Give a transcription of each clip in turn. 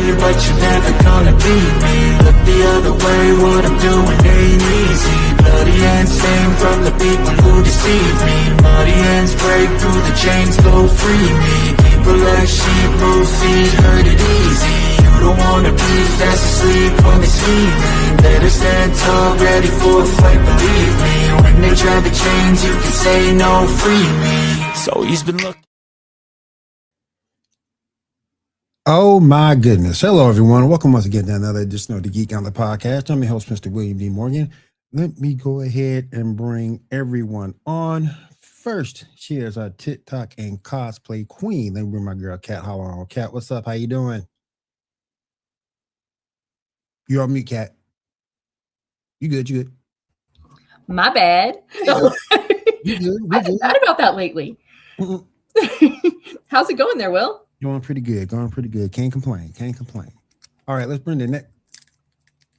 way, but you're never gonna beat me. Look the other way, what I'm doing ain't easy. Bloody hands stained from the people who deceive me. Muddy hands break through the chains, go free me. People like sheep move feet, hurt it easy. You don't wanna be fast asleep when they're scheming. Better stand tall, ready for a fight, believe me. When they try the chains, you can say no, free me. So he's been looking. Oh my goodness. Hello everyone. Welcome once again to another edition of the Geek Gauntlet podcast. I'm your host, Mr. William D. Morgan. Let me go ahead and bring everyone on. First, she is our TikTok and cosplay queen. Let me bring my girl Kat. How on, Kat? What's up? How you doing? You're on mute, Kat. You good? You good? My bad. You good? I've been mad about that lately. How's it going there, Will? Going pretty good. Can't complain. All right, let's bring the next.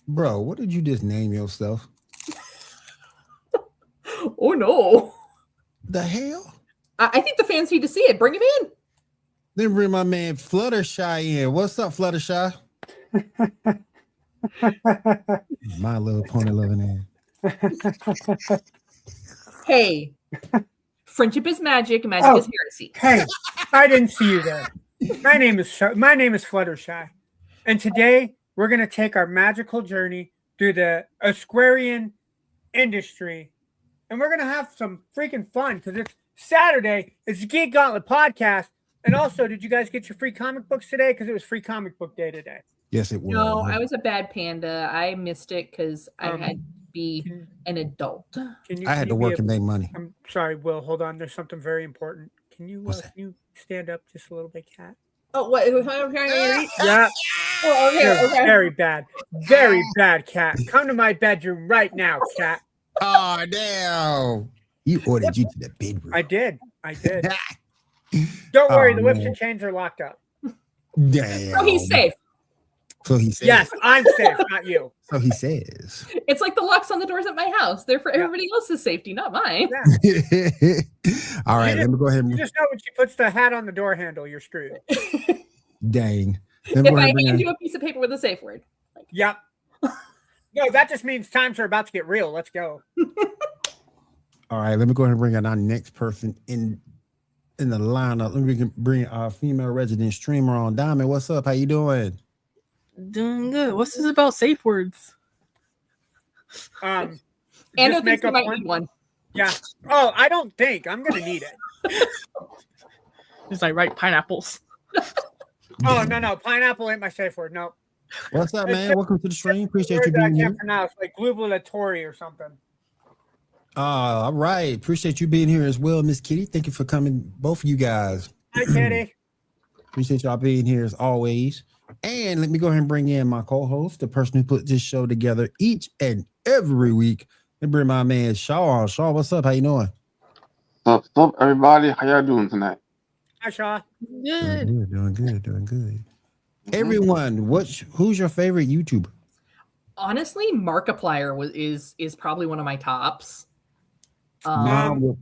Bro, what did you just name yourself? Oh no. The hell? I think the fans need to see it. Bring him in. Then bring my man Fluttershy in. What's up, Fluttershy? My little pony loving ass. Hey, friendship is magic. Magic is heresy. Hey, I didn't see you there. My name is Fluttershy, and today we're gonna take our magical journey through the Aquarian industry, and we're gonna have some freaking fun because it's Saturday. It's the Geek Gauntlet podcast, and also, did you guys get your free comic books today? Because it was free comic book day today. Yes, it was. No, I was a bad panda. I missed it because I had to be an adult. I had to work and make money. I'm sorry, Will. Hold on. There's something very important. Can you stand up just a little bit, Kat? Oh, what? Yeah. Oh, okay. Very bad, Kat. Come to my bedroom right now, Kat. Oh, damn. You ordered you to the bedroom. I did. Don't worry, the whips and chains are locked up. Damn. So he's safe. So he says. Yes, I'm safe, not you. So he says. It's like the locks on the doors at my house. They're for everybody else's safety, not mine. Yeah. All right, let me go ahead and. You just know when she puts the hat on the door handle, you're screwed. Dang. If I hand you a piece of paper with a safe word. Yep. No, that just means times are about to get real. Let's go. All right, let me go ahead and bring out our next person in the lineup. Let me bring our female resident streamer on. Diamond, what's up? How you doing? Doing good. What's this about safe words? And I think you might need one. Yeah. Oh, I don't think I'm gonna need it. Just like write pineapples. Oh no, pineapple ain't my safe word. No. What's up, man? Welcome to the stream. Appreciate you being here. I can't pronounce, like glubulatori or something. All right. Appreciate you being here as well, Miss Kitty. Thank you for coming, both of you guys. Hi, Kitty. Appreciate y'all being here as always. And let me go ahead and bring in my co-host, the person who put this show together each and every week. Let me bring my man Shaw on. Shaw, what's up? How you doing? What's up, everybody? How y'all doing tonight? Hi, Shaw. Good. Doing good. Mm-hmm. Everyone, who's your favorite YouTuber? Honestly, Markiplier is probably one of my tops. Mine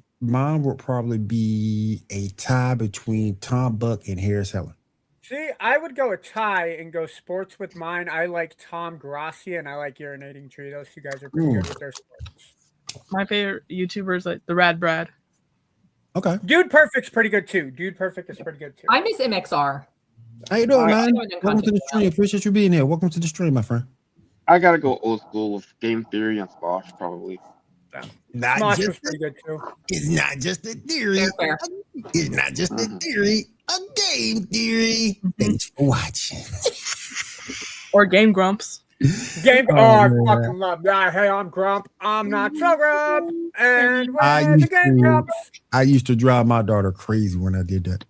would probably be a tie between Tom Buck and Harris Heller. See, I would go a tie and go sports with mine. I like Tom Grassi and I like Urinating Tree. Those two guys are pretty good with their sports. My favorite YouTuber is like the Rad Brad. Okay. Dude Perfect's pretty good too. I miss MXR. How you doing, man? Welcome to the stream. Appreciate you being here. Welcome to the stream, my friend. I gotta go old school with Game Theory and Squash, probably. Smosh was pretty good too. It's not just a theory. Fair. It's not just a theory. A game theory. Thanks for watching. Or Game Grumps. I fucking love that. Hey, I'm Grump. I'm not so Grump. And we're the Game Grumps. I used to drive my daughter crazy when I did that.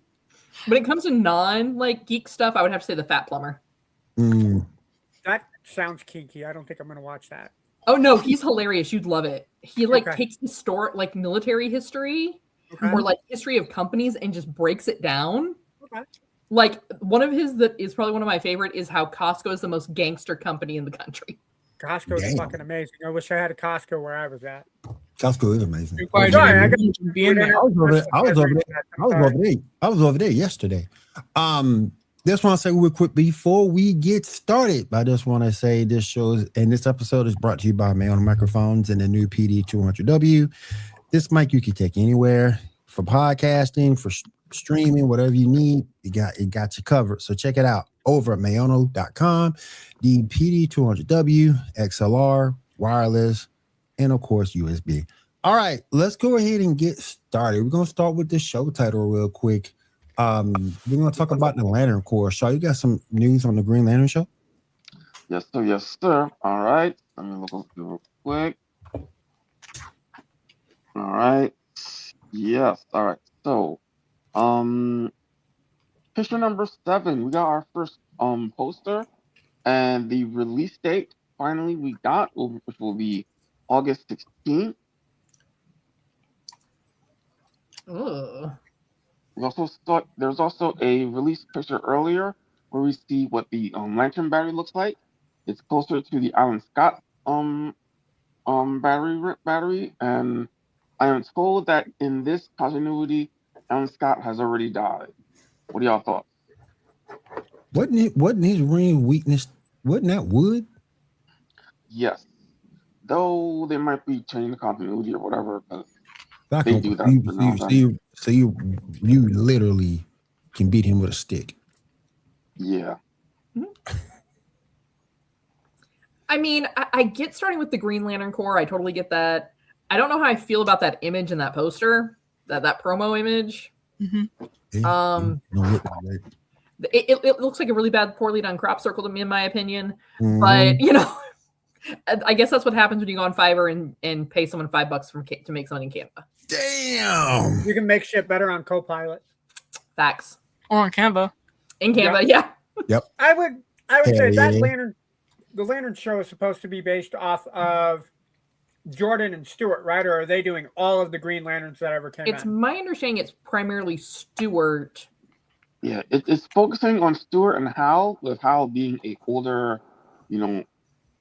When it comes to geek stuff, I would have to say the Fat Plumber. That sounds kinky. I don't think I'm gonna watch that. Oh no, he's hilarious. You'd love it. He takes military history or history of companies and just breaks it down. Okay. Like one of his that is probably one of my favorite is how Costco is the most gangster company in the country. Costco is fucking amazing. I wish I had a Costco where I was at. Costco is amazing. I was over there yesterday. Just want to say real quick before we get started. I just want to say this episode is brought to you by Mayono Microphones and the new PD200W. This mic you can take anywhere for podcasting, for streaming, whatever you need. It got you covered. So check it out over at mayono.com. The PD200W, XLR, wireless, and of course USB. All right, let's go ahead and get started. We're gonna start with the show title real quick. We're going to talk about the Lantern Corps. Shaw, you got some news on the Green Lantern show? Yes, sir. Yes, sir. All right. Let me look real quick. All right. Yes. All right. So, picture number 7. We got our first poster, and the release date finally we got, which will be August 16th. Ugh. There's also a release picture earlier where we see what the lantern battery looks like. It's closer to the Alan Scott battery, and I am told that in this continuity, Alan Scott has already died. What are y'all thoughts? Wasn't his ring weakness? Wasn't that wood? Yes, though they might be changing the continuity or whatever. They do that. So you literally can beat him with a stick. Yeah. I mean, I get starting with the Green Lantern Corps. I totally get that. I don't know how I feel about that image in that poster, that promo image. Mm-hmm. It looks like a really bad, poorly done crop circle to me, in my opinion. Mm-hmm. But you know, I guess that's what happens when you go on Fiverr and pay someone $5 to make something in Canva. Damn. You can make shit better on Copilot. Facts. Or on Canva. In Canva, yeah. Yep. I would say that the Lantern show is supposed to be based off of Jordan and Stewart, right? Or are they doing all of the Green Lanterns that ever came out? It's my understanding it's primarily Stewart. Yeah, it's focusing on Stewart and Hal, with Hal being a older,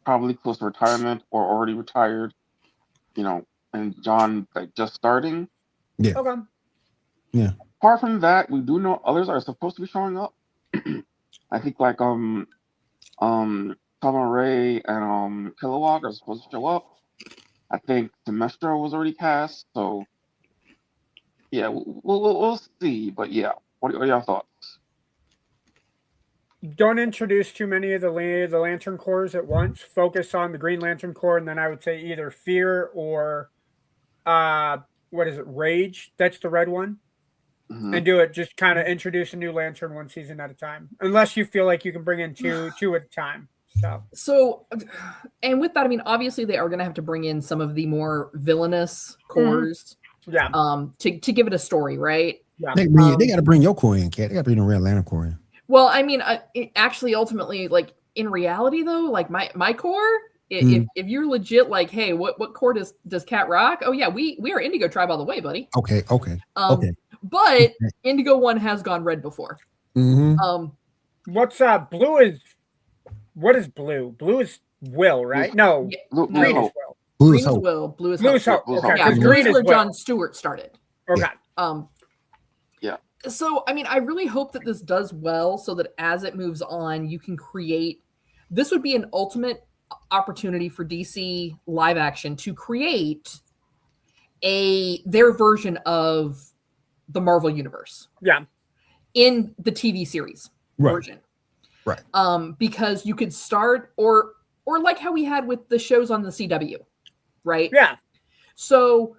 probably close to retirement or already retired, and John just starting. Yeah. Okay. Yeah. Apart from that, we do know others are supposed to be showing up. I think Tama Ray and Kilowog are supposed to show up. I think Semestro was already cast, so yeah, we'll see. But yeah, what are y'all thoughts? Don't introduce too many of the Lantern Corps at once. Focus on the Green Lantern Corps, and then I would say either Fear or what is it, Rage? That's the red one. Mm-hmm. And do it, just kind of introduce a new Lantern one season at a time, unless you feel like you can bring in two at a time. So, and with that, I mean, obviously they are going to have to bring in some of the more villainous corps, to give it a story, right? Yeah, they got to bring your corps in, Kat. They got to bring the Red Lantern corps in. Well, I mean, actually, ultimately, like in reality, though, like my corps, if you're legit, like, hey, what corps does Cat rock? Oh yeah, we are Indigo Tribe all the way, buddy. Okay. But Indigo 1 has gone red before. Mm-hmm. What's blue is? What is blue? Blue is Will, right? No, green is Will. Blue is Hope. Will. Blue is Hope. Okay, yeah, green is where John Stewart started. Okay. Yeah. So, I mean, I really hope that this does well, so that as it moves on, you can create. This would be an ultimate opportunity for DC live action to create their version of the Marvel universe. Yeah. In the TV series version. Right. Because you could start or like how we had with the shows on the CW, right? Yeah. So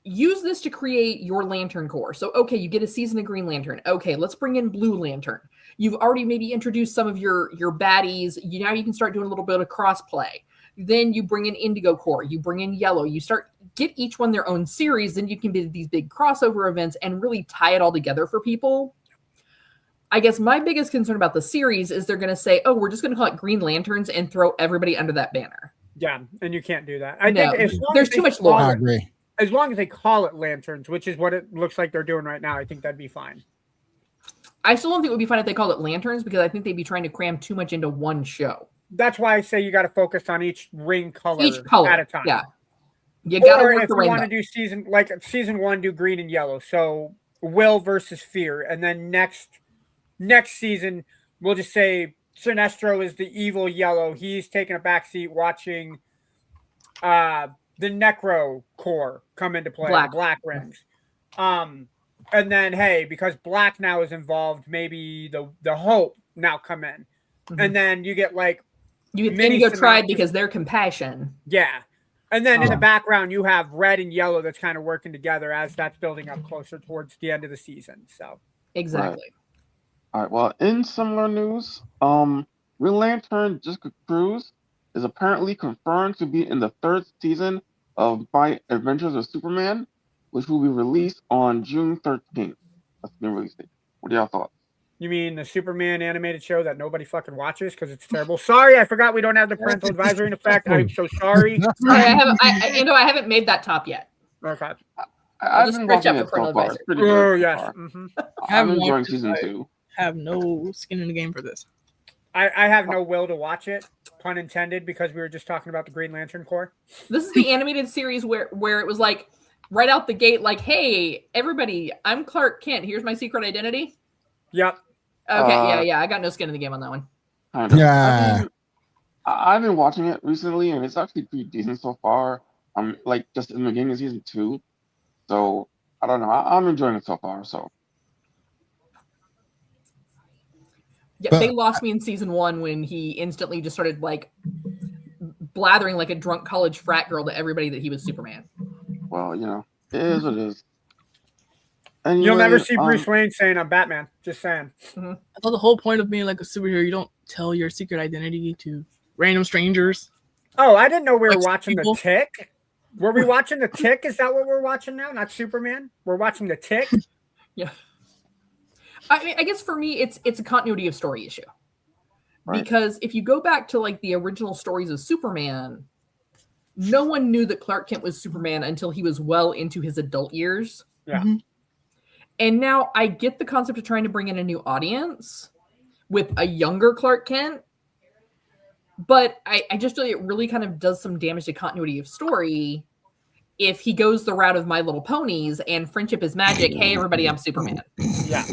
use this to create your Lantern Corps. So, okay, you get a season of Green Lantern. Okay, let's bring in Blue Lantern. You've already maybe introduced some of your baddies. Now you can start doing a little bit of crossplay. Then you bring in Indigo Corps. You bring in Yellow. You get each one their own series. Then you can do these big crossover events and really tie it all together for people. I guess my biggest concern about the series is they're going to say, oh, we're just going to call it Green Lanterns and throw everybody under that banner. Yeah, and you can't do that. I think there's too much lore. I agree. As long as they call it Lanterns, which is what it looks like they're doing right now, I think that'd be fine. I still don't think it would be fine if they called it Lanterns, because I think they'd be trying to cram too much into one show. That's why I say you got to focus on each ring color at a time. Yeah. You got to work if the you rainbow. want to do season 1, do green and yellow. So Will versus Fear. And then next season, we'll just say Sinestro is the evil Yellow. He's taking a backseat watching the Necro Corps come into play, the Black Rings. And then, hey, because Black now is involved, maybe the Hope now come in. Mm-hmm. And then you get like... You get Indigo Tribe because they're compassion. Yeah. And then in the background, you have Red and Yellow that's kind of working together as that's building up closer towards the end of the season. So exactly. Right. All right. Well, in similar news, Green Lantern Jessica Cruz is apparently confirmed to be in the 3rd season of My Adventures of Superman, which will be released on June 13th. That's the release date. What are y'all thoughts? You mean the Superman animated show that nobody fucking watches because it's terrible? Sorry, I forgot we don't have the parental advisory in effect. I'm so sorry. I haven't made that top yet. Okay. I've been watching it so far. It's pretty good. Oh, yes. Mm-hmm. I'm enjoying season 2. Have no skin in the game for this. I have no will to watch it, pun intended, because we were just talking about the Green Lantern Corps. This is the animated series where it was like right out the gate, like, hey, everybody, I'm Clark Kent. Here's my secret identity. Yep. Okay, yeah. I got no skin in the game on that one. Kind of. Yeah. I've been watching it recently, and it's actually pretty decent so far. I'm like just in the beginning of season 2, so I don't know. I'm enjoying it so far. So. Yeah, they lost me in season 1 when he instantly just started like blathering like a drunk college frat girl to everybody that he was Superman. Well, it is what it is. Anyway, you'll never see Bruce Wayne saying I'm Batman. Just saying. Mm-hmm. I thought the whole point of being like a superhero, you don't tell your secret identity to random strangers. Oh, I didn't know we were watching The Tick. Were we watching The Tick? Is that what we're watching now? Not Superman? We're watching The Tick? Yeah. I mean, I guess for me, it's a continuity of story issue. Right. Because if you go back to like the original stories of Superman, no one knew that Clark Kent was Superman until he was well into his adult years. Yeah. Mm-hmm. And now I get the concept of trying to bring in a new audience with a younger Clark Kent. But I just feel like it really kind of does some damage to continuity of story if he goes the route of My Little Ponies and friendship is magic. Hey, everybody, I'm Superman. Yeah.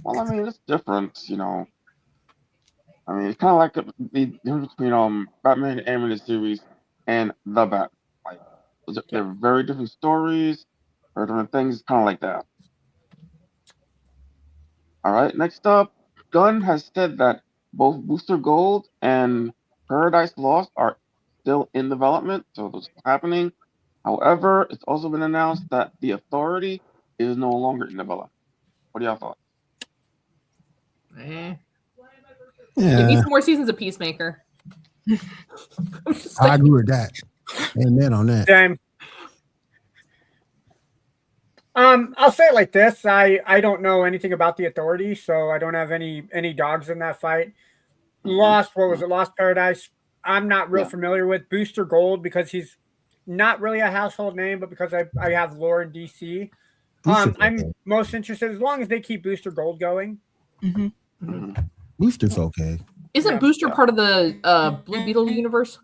Well, I mean, it's different, I mean, it's kind of like the difference between Batman animated series and the Bat. Like, they're very different stories. Or different things, kind of like that. All right, next up, Gunn has said that both Booster Gold and Paradise Lost are still in development, so those are happening. However, it's also been announced that The Authority is no longer in development. What do y'all thought? Yeah. Give me some more seasons of Peacemaker. I agree with that. Amen on that. Damn. I'll say it like this. I don't know anything about The Authority, so I don't have any dogs in that fight. Lost Paradise? I'm not real familiar with. Booster Gold, because he's not really a household name, but because I have lore in DC. I'm most interested, as long as they keep Booster Gold going. Mm-hmm. Mm-hmm. Booster's okay. Isn't Booster part of the Blue Beetle universe?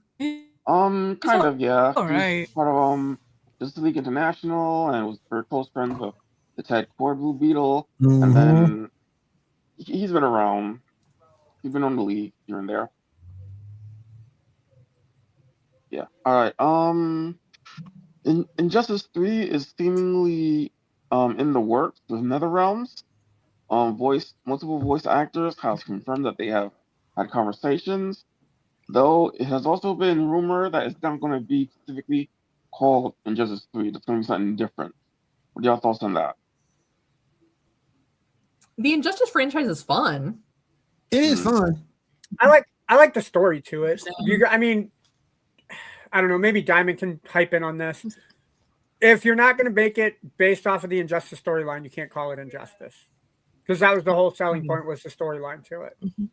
Kind of, yeah. All right. He's part of Justice League International, and was very close friends with the Ted Core Blue Beetle. Mm-hmm. And then he's been around. He's been on the league here and there. Yeah. All right. Injustice 3 is seemingly in the works with NetherRealms. Multiple voice actors have confirmed that they have had conversations. Though it has also been rumored that it's not going to be specifically called Injustice 3. It's going to be something different. What are y'all thoughts on that? The Injustice franchise is fun. It is fun. I like the story to it. I mean, I don't know. Maybe Diamond can hype in on this. If you're not going to make it based off of the Injustice storyline, you can't call it Injustice, because that was the whole selling point, was the storyline to it. Mm-hmm.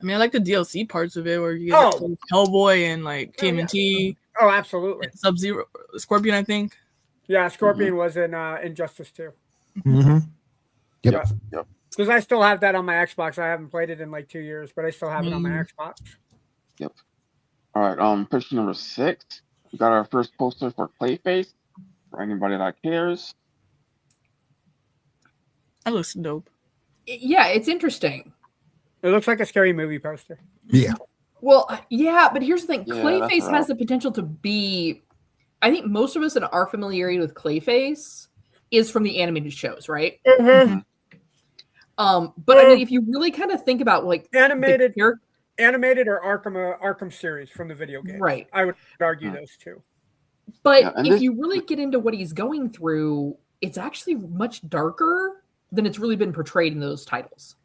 I mean, I like the DLC parts of it where you get Hellboy and like TMNT. Oh, absolutely. Sub-Zero, Scorpion, I think. Yeah, Scorpion was in Injustice 2. Mm-hmm. Yep. Because I still have that on my Xbox. I haven't played it in like 2 years, but I still have it on my Xbox. Yep. All right. Picture number 6. We got our first poster for Clayface. For anybody that cares. That looks dope. Yeah, it's interesting. It looks like a scary movie poster. Yeah. Well, yeah, but here's the thing. Yeah, that's Clayface right. has the potential to be. I think most of us in our familiarity with Clayface is from the animated shows, right? Mm-hmm. But I mean, if you really kind of think about like Animated, the animated or Arkham series from the video games, right? I would argue Hmm. those two. But Yeah, and if this- you really get into what he's going through, it's actually much darker than it's really been portrayed in those titles.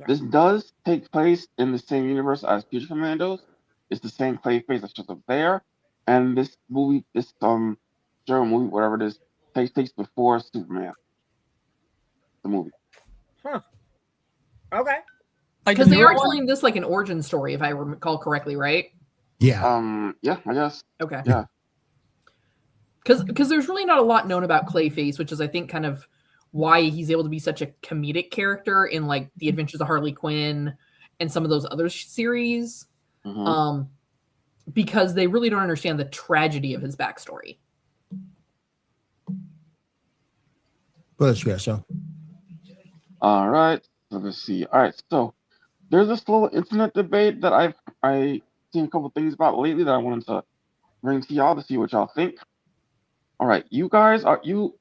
This does take place in the same universe as Future Commandos. It's the same Clayface that's just up there, and this movie, this show movie, whatever it is, takes place before Superman. The movie. Huh. Okay. Like Because the they are newer one? telling this like an origin story, if I recall correctly, right? Yeah. Yeah, I guess. Okay. Yeah. Because there's really not a lot known about Clayface, which is I think kind of why he's able to be such a comedic character in like the Adventures of Harley Quinn and some of those other series. Mhm. Because they really don't understand the tragedy of his backstory. What else you got, Sean? All right. So let's see. All right. So there's this little internet debate that I seen a couple things about lately that I wanted to bring to y'all to see what y'all think. All right, you guys are you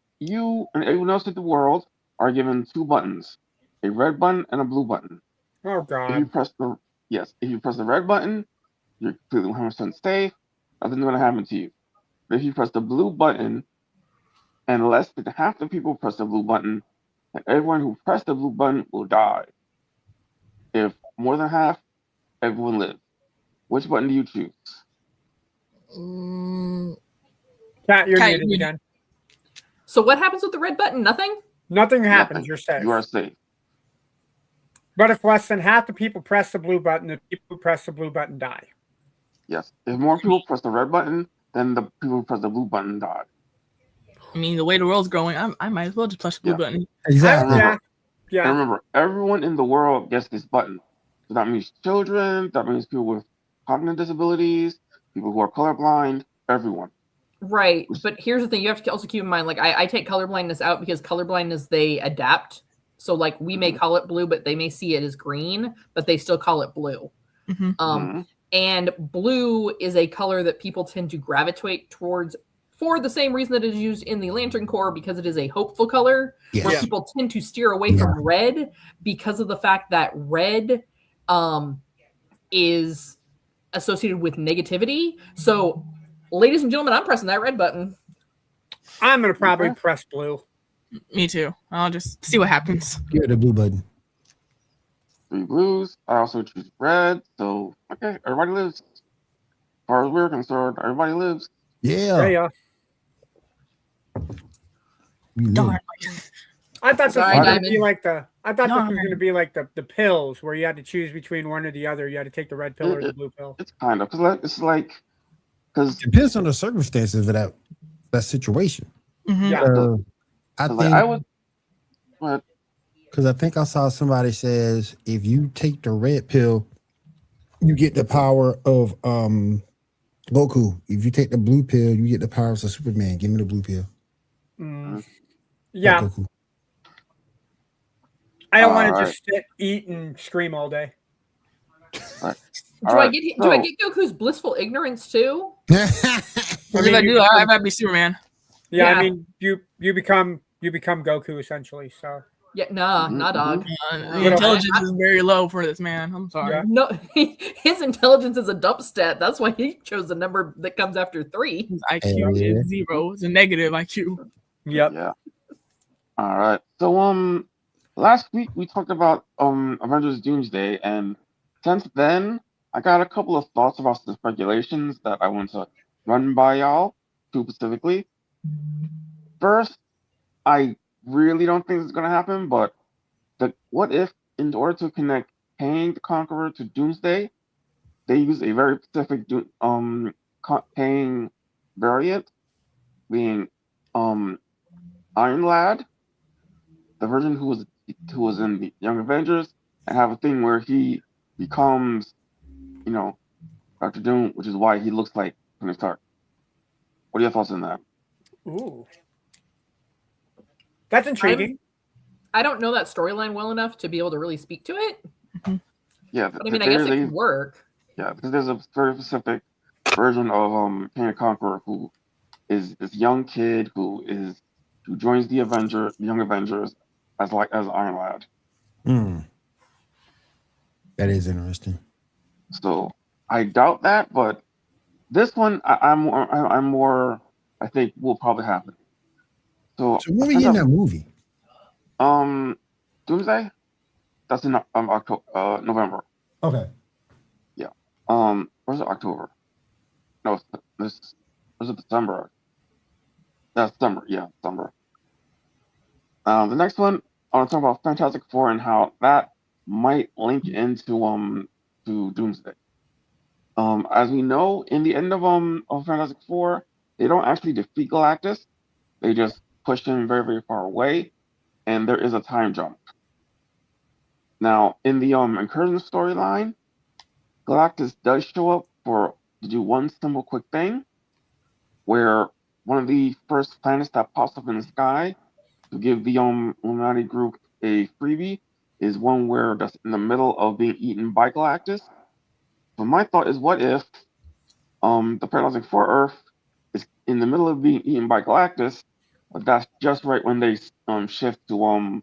and everyone else in the world are given two buttons, a red button and a blue button. Oh If you God. press the red button, you're completely 100% safe. Nothing's gonna happen to you. But if you press the blue button, and less than half the people press the blue button, and everyone who pressed the blue button will die. If more than half, everyone lives. Which button do you choose? Cat, you're Cat, muted you- again. So what happens with the red button? Nothing? Nothing happens. Nothing. You're safe. You are safe. But if less than half the people press the blue button, the people who press the blue button die. Yes. If more people press the red button, then the people who press the blue button die. I mean, the way the world's going, I might as well just push the blue Yeah. button. Exactly. remember- Yeah. Yeah. And remember, everyone in the world gets this button. So that means children, that means people with cognitive disabilities, people who are colorblind, everyone. Right. But here's the thing. You have to also keep in mind, like I take colorblindness out because colorblindness, they adapt. So like we may call it blue, but they may see it as green, but they still call it blue. Mhm. Mhm. And blue is a color that people tend to gravitate towards for the same reason that it is used in the Lantern Corps, because it is a hopeful color, Yes. where Yeah. people tend to steer away from red because of the fact that red is associated with negativity. So, ladies and gentlemen, I'm pressing that red button. I'm gonna probably press blue. Me too. I'll just see what happens. Give it the blue button. 3 blues. I also choose red. So, okay, everybody lives. As far as we're concerned, everybody lives. Yeah. Yeah. We live. Darn. I thought this Sorry, was gonna Diamond. be like the. I thought this was Darn. gonna be like the pills where you had to choose between one or the other. You had to take the red pill or the blue pill. It's kind of because Depends on the circumstances of that situation. Mhm. Yeah. I like think I would. But because I think I saw somebody says if you take the red pill, you get the power of Goku. If you take the blue pill, you get the powers of Superman. Give me the blue pill. Mm. Yeah, Goku. I don't want to Alright. just sit, eat, and scream all day. Do Alright, I get Goku's blissful ignorance too? If mean, I you do that, can- I might be Superman. Yeah, Yeah. I mean, you become Goku essentially. So Yeah, nah, dog. The Little- intelligence is very low for this man. I'm sorry. Yeah. No, his intelligence is a dump stat. That's why he chose the number that comes after 3. His IQ Yeah. is 0. It's a negative IQ. yep. yeah. All right. So last week we talked about Avengers Doomsday, and since then I got a couple of thoughts about the speculations that I want to run by y'all, two specifically. First, I really don't think it's gonna happen, but what if, in order to connect Kang the Conqueror to Doomsday, they use a very specific Kang variant, being Iron Lad, the version who was in the Young Avengers, and have a thing where he becomes, Dr. Doom, which is why he looks like Tony Stark. What are your thoughts on that? Ooh, that's intriguing. I don't know that storyline well enough to be able to really speak to it. Yeah, But I mean, I guess it could work. Yeah, because there's a very specific version of King the Conqueror who is this young kid who joins the Young Avengers as Iron Lad. That is interesting. So I doubt that, but this one I'm more I think will probably happen. So when we get in that movie? Doomsday? That's in October, November. Okay. Yeah. Where's it? October? No, was it December? That's December. Yeah, December. The next one I want to talk about Fantastic Four and how that might link into to Doomsday. As we know, in the end of Fantastic Four, they don't actually defeat Galactus. They just push him very, very far away, and there is a time jump. Now, in the Incursion storyline, Galactus does show up to do one simple quick thing, where one of the first planets that pops up in the sky to give the Illuminati group a freebie is one where that's in the middle of being eaten by Galactus. So my thought is, what if the Fantastic Four Earth is in the middle of being eaten by Galactus, but that's just right when they shift to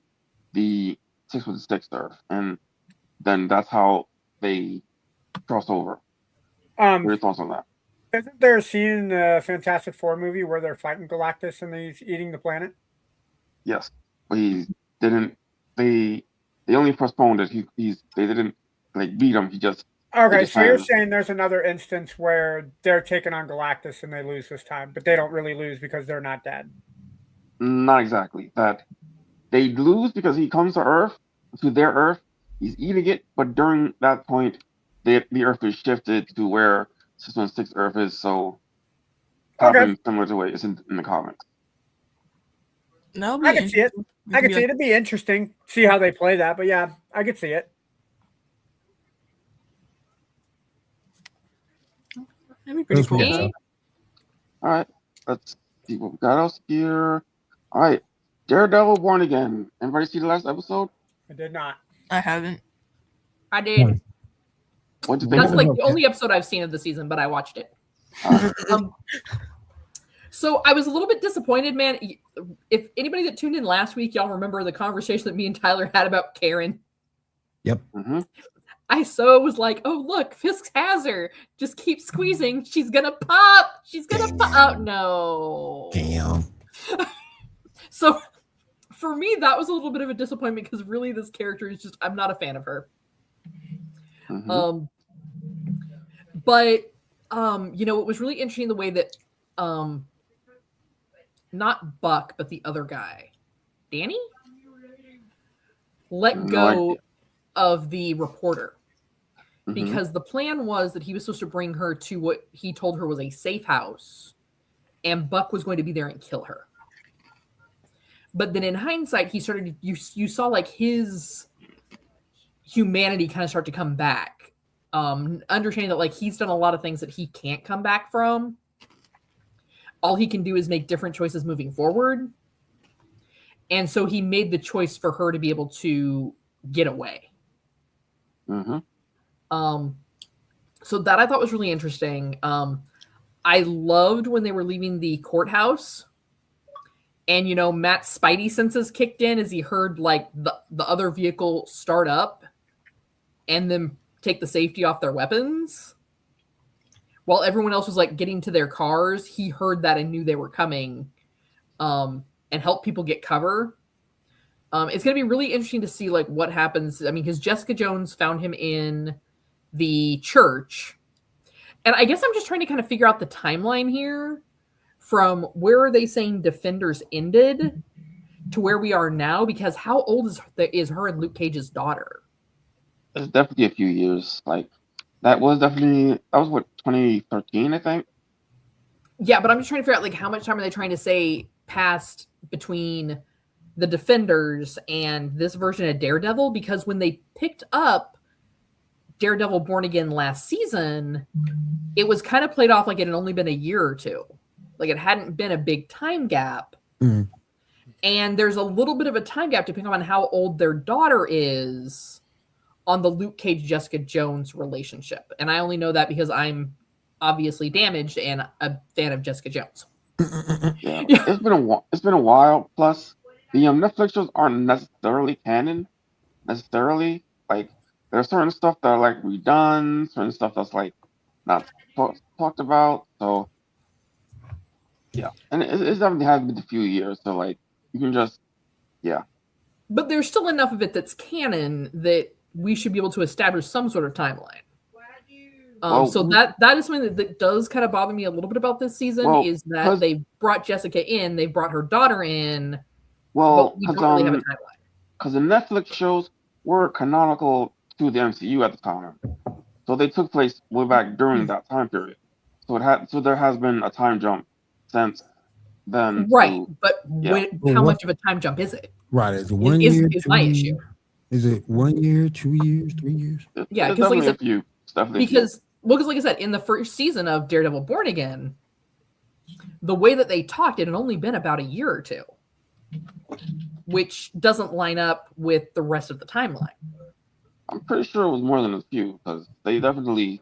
the 616 Earth, and then that's how they cross over. What are your thoughts on that? Isn't there a scene in the Fantastic Four movie where they're fighting Galactus and he's eating the planet? Yes, but he didn't. They only postponed it. They didn't beat him. Okay, so you're saying there's another instance where they're taking on Galactus and they lose this time, but they don't really lose because they're not dead. Not exactly. That they lose because he comes to their Earth. He's eating it, but during that point, the Earth is shifted to where 616 Earth is. So, happening similar to the way it's in the comics. I can see it. I can see it. It'd be interesting. See how they play that, but yeah, I could see it. That'd be pretty cool. All right, let's see what we got else here. All right, Daredevil Born Again. Anybody see the last episode? I did not. I haven't. I did. What did you think? That's like the only episode I've seen of the season, but I watched it. So I was a little bit disappointed, man. If anybody that tuned in last week, y'all remember the conversation that me and Tyler had about Karen. Yep. Mm-hmm. I was like, oh, look, Fisk has her. Just keep squeezing. She's going to pop. She's going to pop. Oh, no. Damn. So for me, that was a little bit of a disappointment because really this character is just, I'm not a fan of her. Mm-hmm. But it was really interesting the way that not Buck, but the other guy, Danny, let go of the reporter. Because the plan was that he was supposed to bring her to what he told her was a safe house, and Buck was going to be there and kill her. But then in hindsight, he started, you saw like his humanity kind of start to come back. Understanding that like he's done a lot of things that he can't come back from. All he can do is make different choices moving forward. And so he made the choice for her to be able to get away. Mm-hmm. So that I thought was really interesting. I loved when they were leaving the courthouse and, Matt's spidey senses kicked in as he heard like the other vehicle start up and then take the safety off their weapons. While everyone else was like getting to their cars, he heard that and knew they were coming, and helped people get cover. It's going to be really interesting to see like what happens. I mean, because Jessica Jones found him in the church. And I guess I'm just trying to kind of figure out the timeline here from where are they saying Defenders ended to where we are now, because how old is her and Luke Cage's daughter? It's definitely a few years. Like that was what, 2013, I think. Yeah, but I'm just trying to figure out like how much time are they trying to say passed between the Defenders and this version of Daredevil, because when they picked up Daredevil Born Again last season, it was kind of played off like it had only been a year or two. Like it hadn't been a big time gap. Mm. And there's a little bit of a time gap depending on how old their daughter is on the Luke Cage Jessica Jones relationship. And I only know that because I'm obviously damaged and a fan of Jessica Jones. Yeah, it's been a while. Plus, the Netflix shows aren't necessarily canon. Necessarily, like there's certain stuff that are like redone, certain stuff that's like not talked about. So yeah, and it's definitely has been a few years. So like you can just But there's still enough of it that's canon that we should be able to establish some sort of timeline. So that is something that does kind of bother me a little bit about this season is that they brought Jessica in, they brought her daughter in, but we don't really have a timeline. Because the Netflix shows were canonical to the MCU at the time, so they took place way back during that time period. So there has been a time jump since then. Right, but how much of a time jump is it? Right, is it 1 year? Is my issue. Is it 1 year, 2 years, 3 years? Yeah, because like I said, because like I said, in the first season of Daredevil Born Again, the way that they talked, it had only been about a year or two, which doesn't line up with the rest of the timeline. I'm pretty sure it was more than a few because they definitely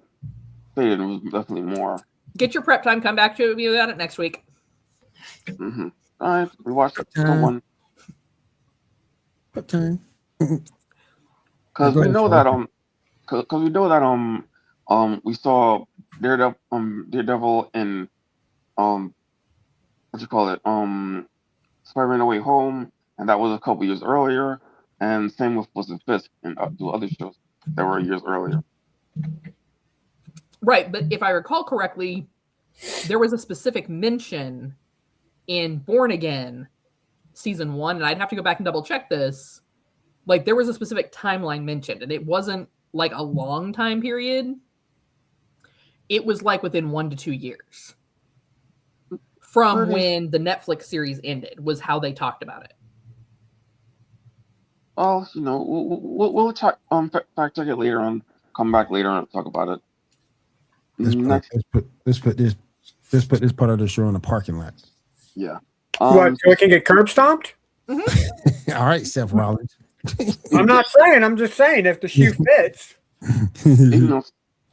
stated it was definitely more. Get your prep time. Come back to me about it next week. Mm-hmm. All right, we watched the one. What time? Because we know that we saw Daredevil in what you call it Spider-Man No Way Home, and that was a couple years earlier, and same with Fisk and the other shows that were years earlier. Right, but if I recall correctly, there was a specific mention in Born Again season 1, and I'd have to go back and double check this. Like there was a specific timeline mentioned, and it wasn't like a long time period. It was like within 1 to 2 years from when the Netflix series ended was how they talked about it. Well, we'll talk, fact check it later on. Come back later and talk about it. Let's put this part of the show in the parking lot. Yeah. What? So we can get curb stomped? Mm-hmm. All right, Seth Rollins. I'm not saying. I'm just saying if the shoe fits.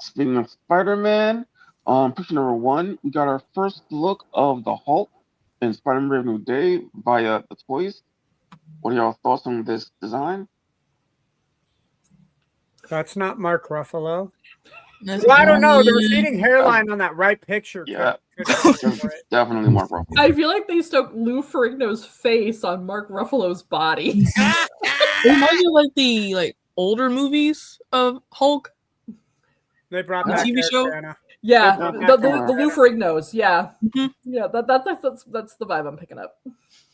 Speaking of Spider-Man, picture number 1, we got our first look of the Hulk in Spider-Man Brave New Day via the toys. What are y'all thoughts on this design? That's not Mark Ruffalo. Well, I don't know. The receding hairline on that right picture. Yeah, definitely Mark Ruffalo. I feel like they stuck Lou Ferrigno's face on Mark Ruffalo's body. It reminds me of like the older movies of Hulk. They brought the that TV show. Anna. Yeah, the Lou Ferrignos. Yeah, Mm-hmm. Yeah. That's the vibe I'm picking up.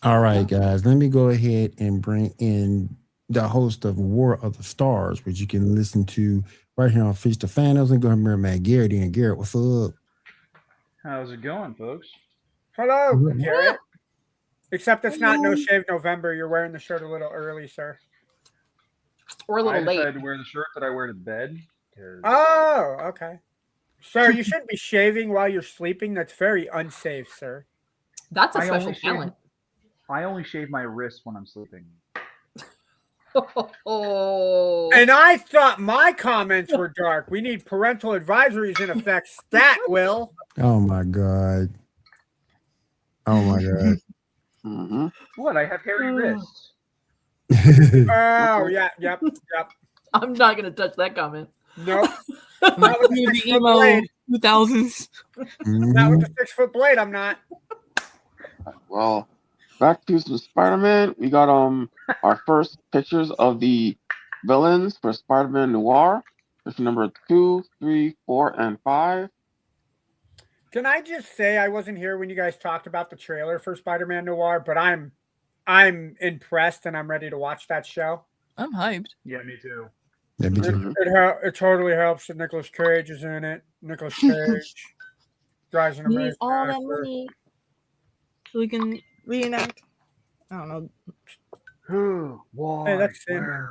All right, guys. Let me go ahead and bring in the host of War of the Stars, which you can listen to right here on Feast of Fanos, and go ahead and bring Matt Garrett in. Garrett, what's up? How's it going, folks? Hello, Garrett. Except it's not No Shave November. You're wearing the shirt a little early, sir. Or a little late. I decided to wear the shirt that I wear to bed. Oh, okay. Sir, you shouldn't be shaving while you're sleeping. That's very unsafe, sir. That's a special talent. I only shave my wrists when I'm sleeping. Oh. And I thought my comments were dark. We need parental advisories in effect. Stat, Will. Oh, my God. Oh, my God. Mm-hmm. What? I have hairy wrists. Oh, yeah, yep. I'm not going to touch that comment. Nope. Not with the emo 2000s. Not with the 6-foot blade, I'm not. Well, back to some Spider-Man. We got our first pictures of the villains for Spider-Man Noir. Picture number 2, 3, 4, and 5. Can I just say I wasn't here when you guys talked about the trailer for Spider-Man Noir, but I'm impressed and I'm ready to watch that show. I'm hyped. Yeah, me too. Yeah, me too. It totally helps that Nicolas Cage is in it. Nicolas Cage drives an amazing all that actor. money so we can reenact. I don't know. Who? Why? Hey, that's Sandman.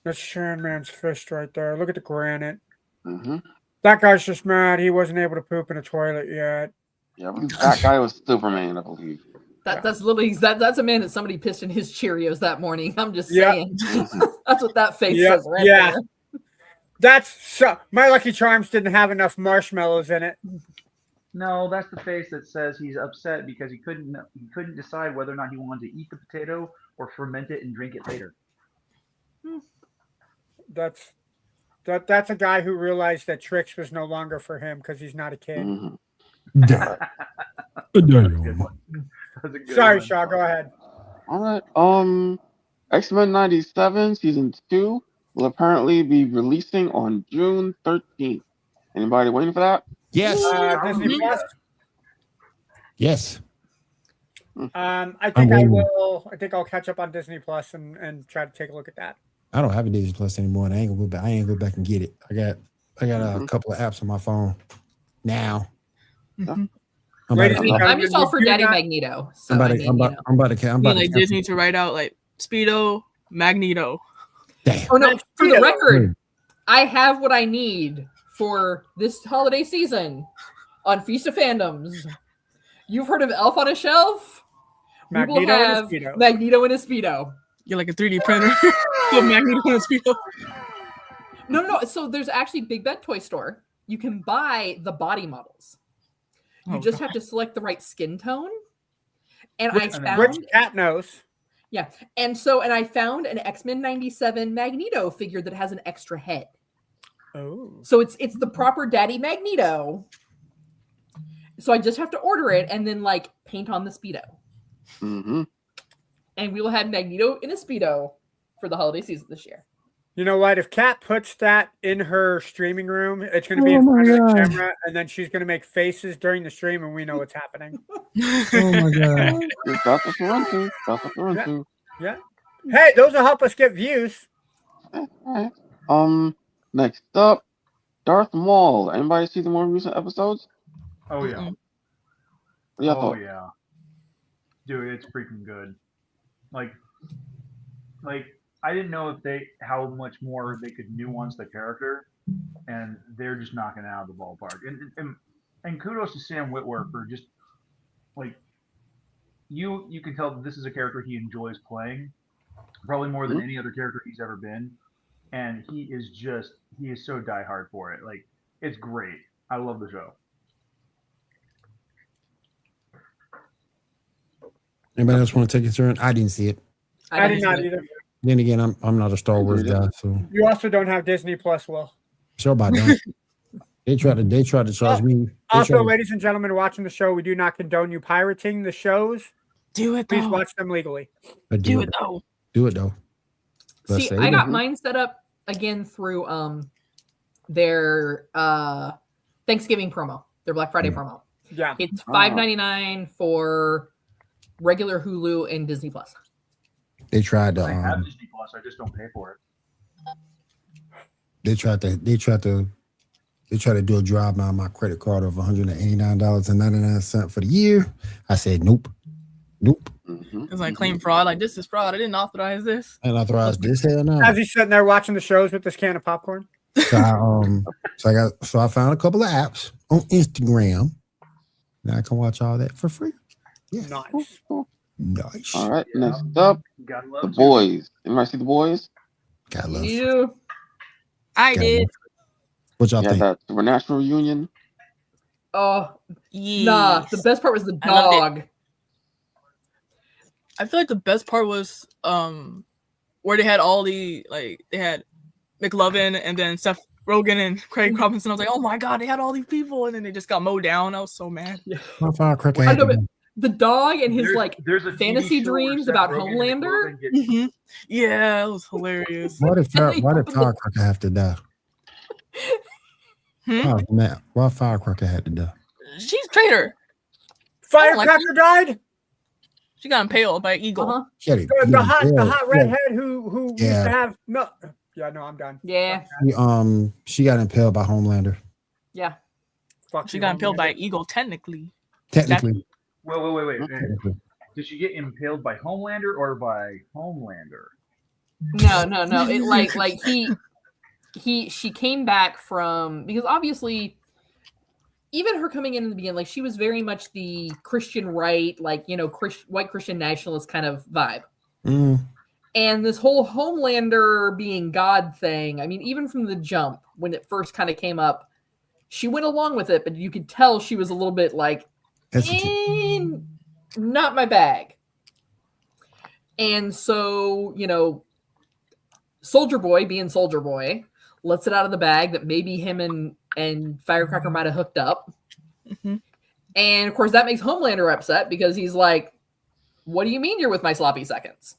That's Sandman's fist right there. Look at the granite. Mm-hmm. That guy's just mad he wasn't able to poop in a toilet yet. Yeah, that guy was Superman, I believe. That's literally that's a man that somebody pissed in his Cheerios that morning. I'm just saying. That's what that face says right there. That's so. My Lucky Charms didn't have enough marshmallows in it. No, that's the face that says he's upset because he couldn't decide whether or not he wanted to eat the potato or ferment it and drink it later. That's a guy who realized that Trix was no longer for him because he's not a kid. Yeah. Sorry, Shaw. Go ahead. All right. X-Men 97 season 2 will apparently be releasing on June 13th. Anybody waiting for that? Yes. Disney Plus. Yes. I think I will. I think I'll catch up on Disney Plus and try to take a look at that. I don't have a Disney Plus anymore, and I ain't gonna go back. I ain't gonna go back and get it. I got a couple of apps on my phone now. I'm just all for Daddy Magneto. So I'm about to like Disney to write out like Speedo, Magneto. Damn. Oh no! For the record, I have what I need for this holiday season on Feast of Fandoms. You've heard of Elf on a Shelf? Magneto we will have Magneto in a Speedo. You're like a 3D printer. Magneto in a Speedo. No. So there's actually Big Bad Toy Store. You can buy the body models. You just have to select the right skin tone. And I found which cat knows. Yeah. And I found an X-Men 97 Magneto figure that has an extra head. Oh. So it's the proper Daddy Magneto. So I just have to order it and then like paint on the Speedo. Mm-hmm. And we will have Magneto in a Speedo for the holiday season this year. You know what? If Kat puts that in her streaming room, it's going to be in front of the camera, and then she's going to make faces during the stream, and we know what's happening. Oh my god! That's what we're into. Yeah. Hey, those will help us get views. All right. Next up, Darth Maul. Anybody see the more recent episodes? Oh yeah. Yeah. Dude, it's freaking good. Like I didn't know how much more they could nuance the character, and they're just knocking it out of the ballpark. And kudos to Sam Witwer for just like you can tell that this is a character he enjoys playing, probably more than any other character he's ever been, and he is so diehard for it. Like it's great. I love the show. Anybody else want to take a turn? I didn't see it. I did not either. Then again, I'm not a Star Wars guy, so you also don't have Disney Plus, Will. Sure about that. They tried to charge me. Also, ladies and gentlemen watching the show, we do not condone you pirating the shows. Do it though. Please watch them legally. Do it though. Do it though. See, I got mine set up again through their Thanksgiving promo, their Black Friday promo. Yeah. It's $5.99 for regular Hulu and Disney Plus. They tried to. I have Disney Plus. I just don't pay for it. They tried to do a drive by on my credit card of $189.99 for the year. I said nope. It's like claim fraud. Like this is fraud. I didn't authorize this. I didn't authorize this. Hell no. As he's sitting there watching the shows with this can of popcorn. So I found a couple of apps on Instagram. Now I can watch all that for free. Yeah. Nice. All right. Next up, The Boys. Anybody see The Boys? God love you. I did. What y'all think? That supernatural reunion. Oh, yes. Nah. The best part was the dog. I feel like the best part was where they had all they had McLovin and then Seth Rogen and Craig Robinson. I was like, oh my god, they had all these people, and then they just got mowed down. I was so mad. My firecracker. The dog and his there's a fantasy dreams about Homelander. Mm-hmm. Yeah, it was hilarious. Why did Firecracker have to die? Oh man, why Firecracker had to die? She's a traitor. Firecracker died. She got impaled by an eagle. Uh-huh. The hot redhead who used to have no. Yeah, no, I'm done. Yeah. She got impaled by Homelander. Yeah. Fuck she got impaled by an eagle, technically. Wait. Did she get impaled by Homelander or by Homelander? No. It she came back from, because obviously even her coming in the beginning, like she was very much the Christian right, like, you know, white Christian nationalist kind of vibe. And this whole Homelander being God thing, I mean, even from the jump, when it first kind of came up, she went along with it, but you could tell she was a little bit like, not my bag. And so, you know, Soldier Boy being Soldier Boy lets it out of the bag that maybe him and Firecracker might have hooked up. And of course that makes Homelander upset because he's like, what do you mean you're with my sloppy seconds?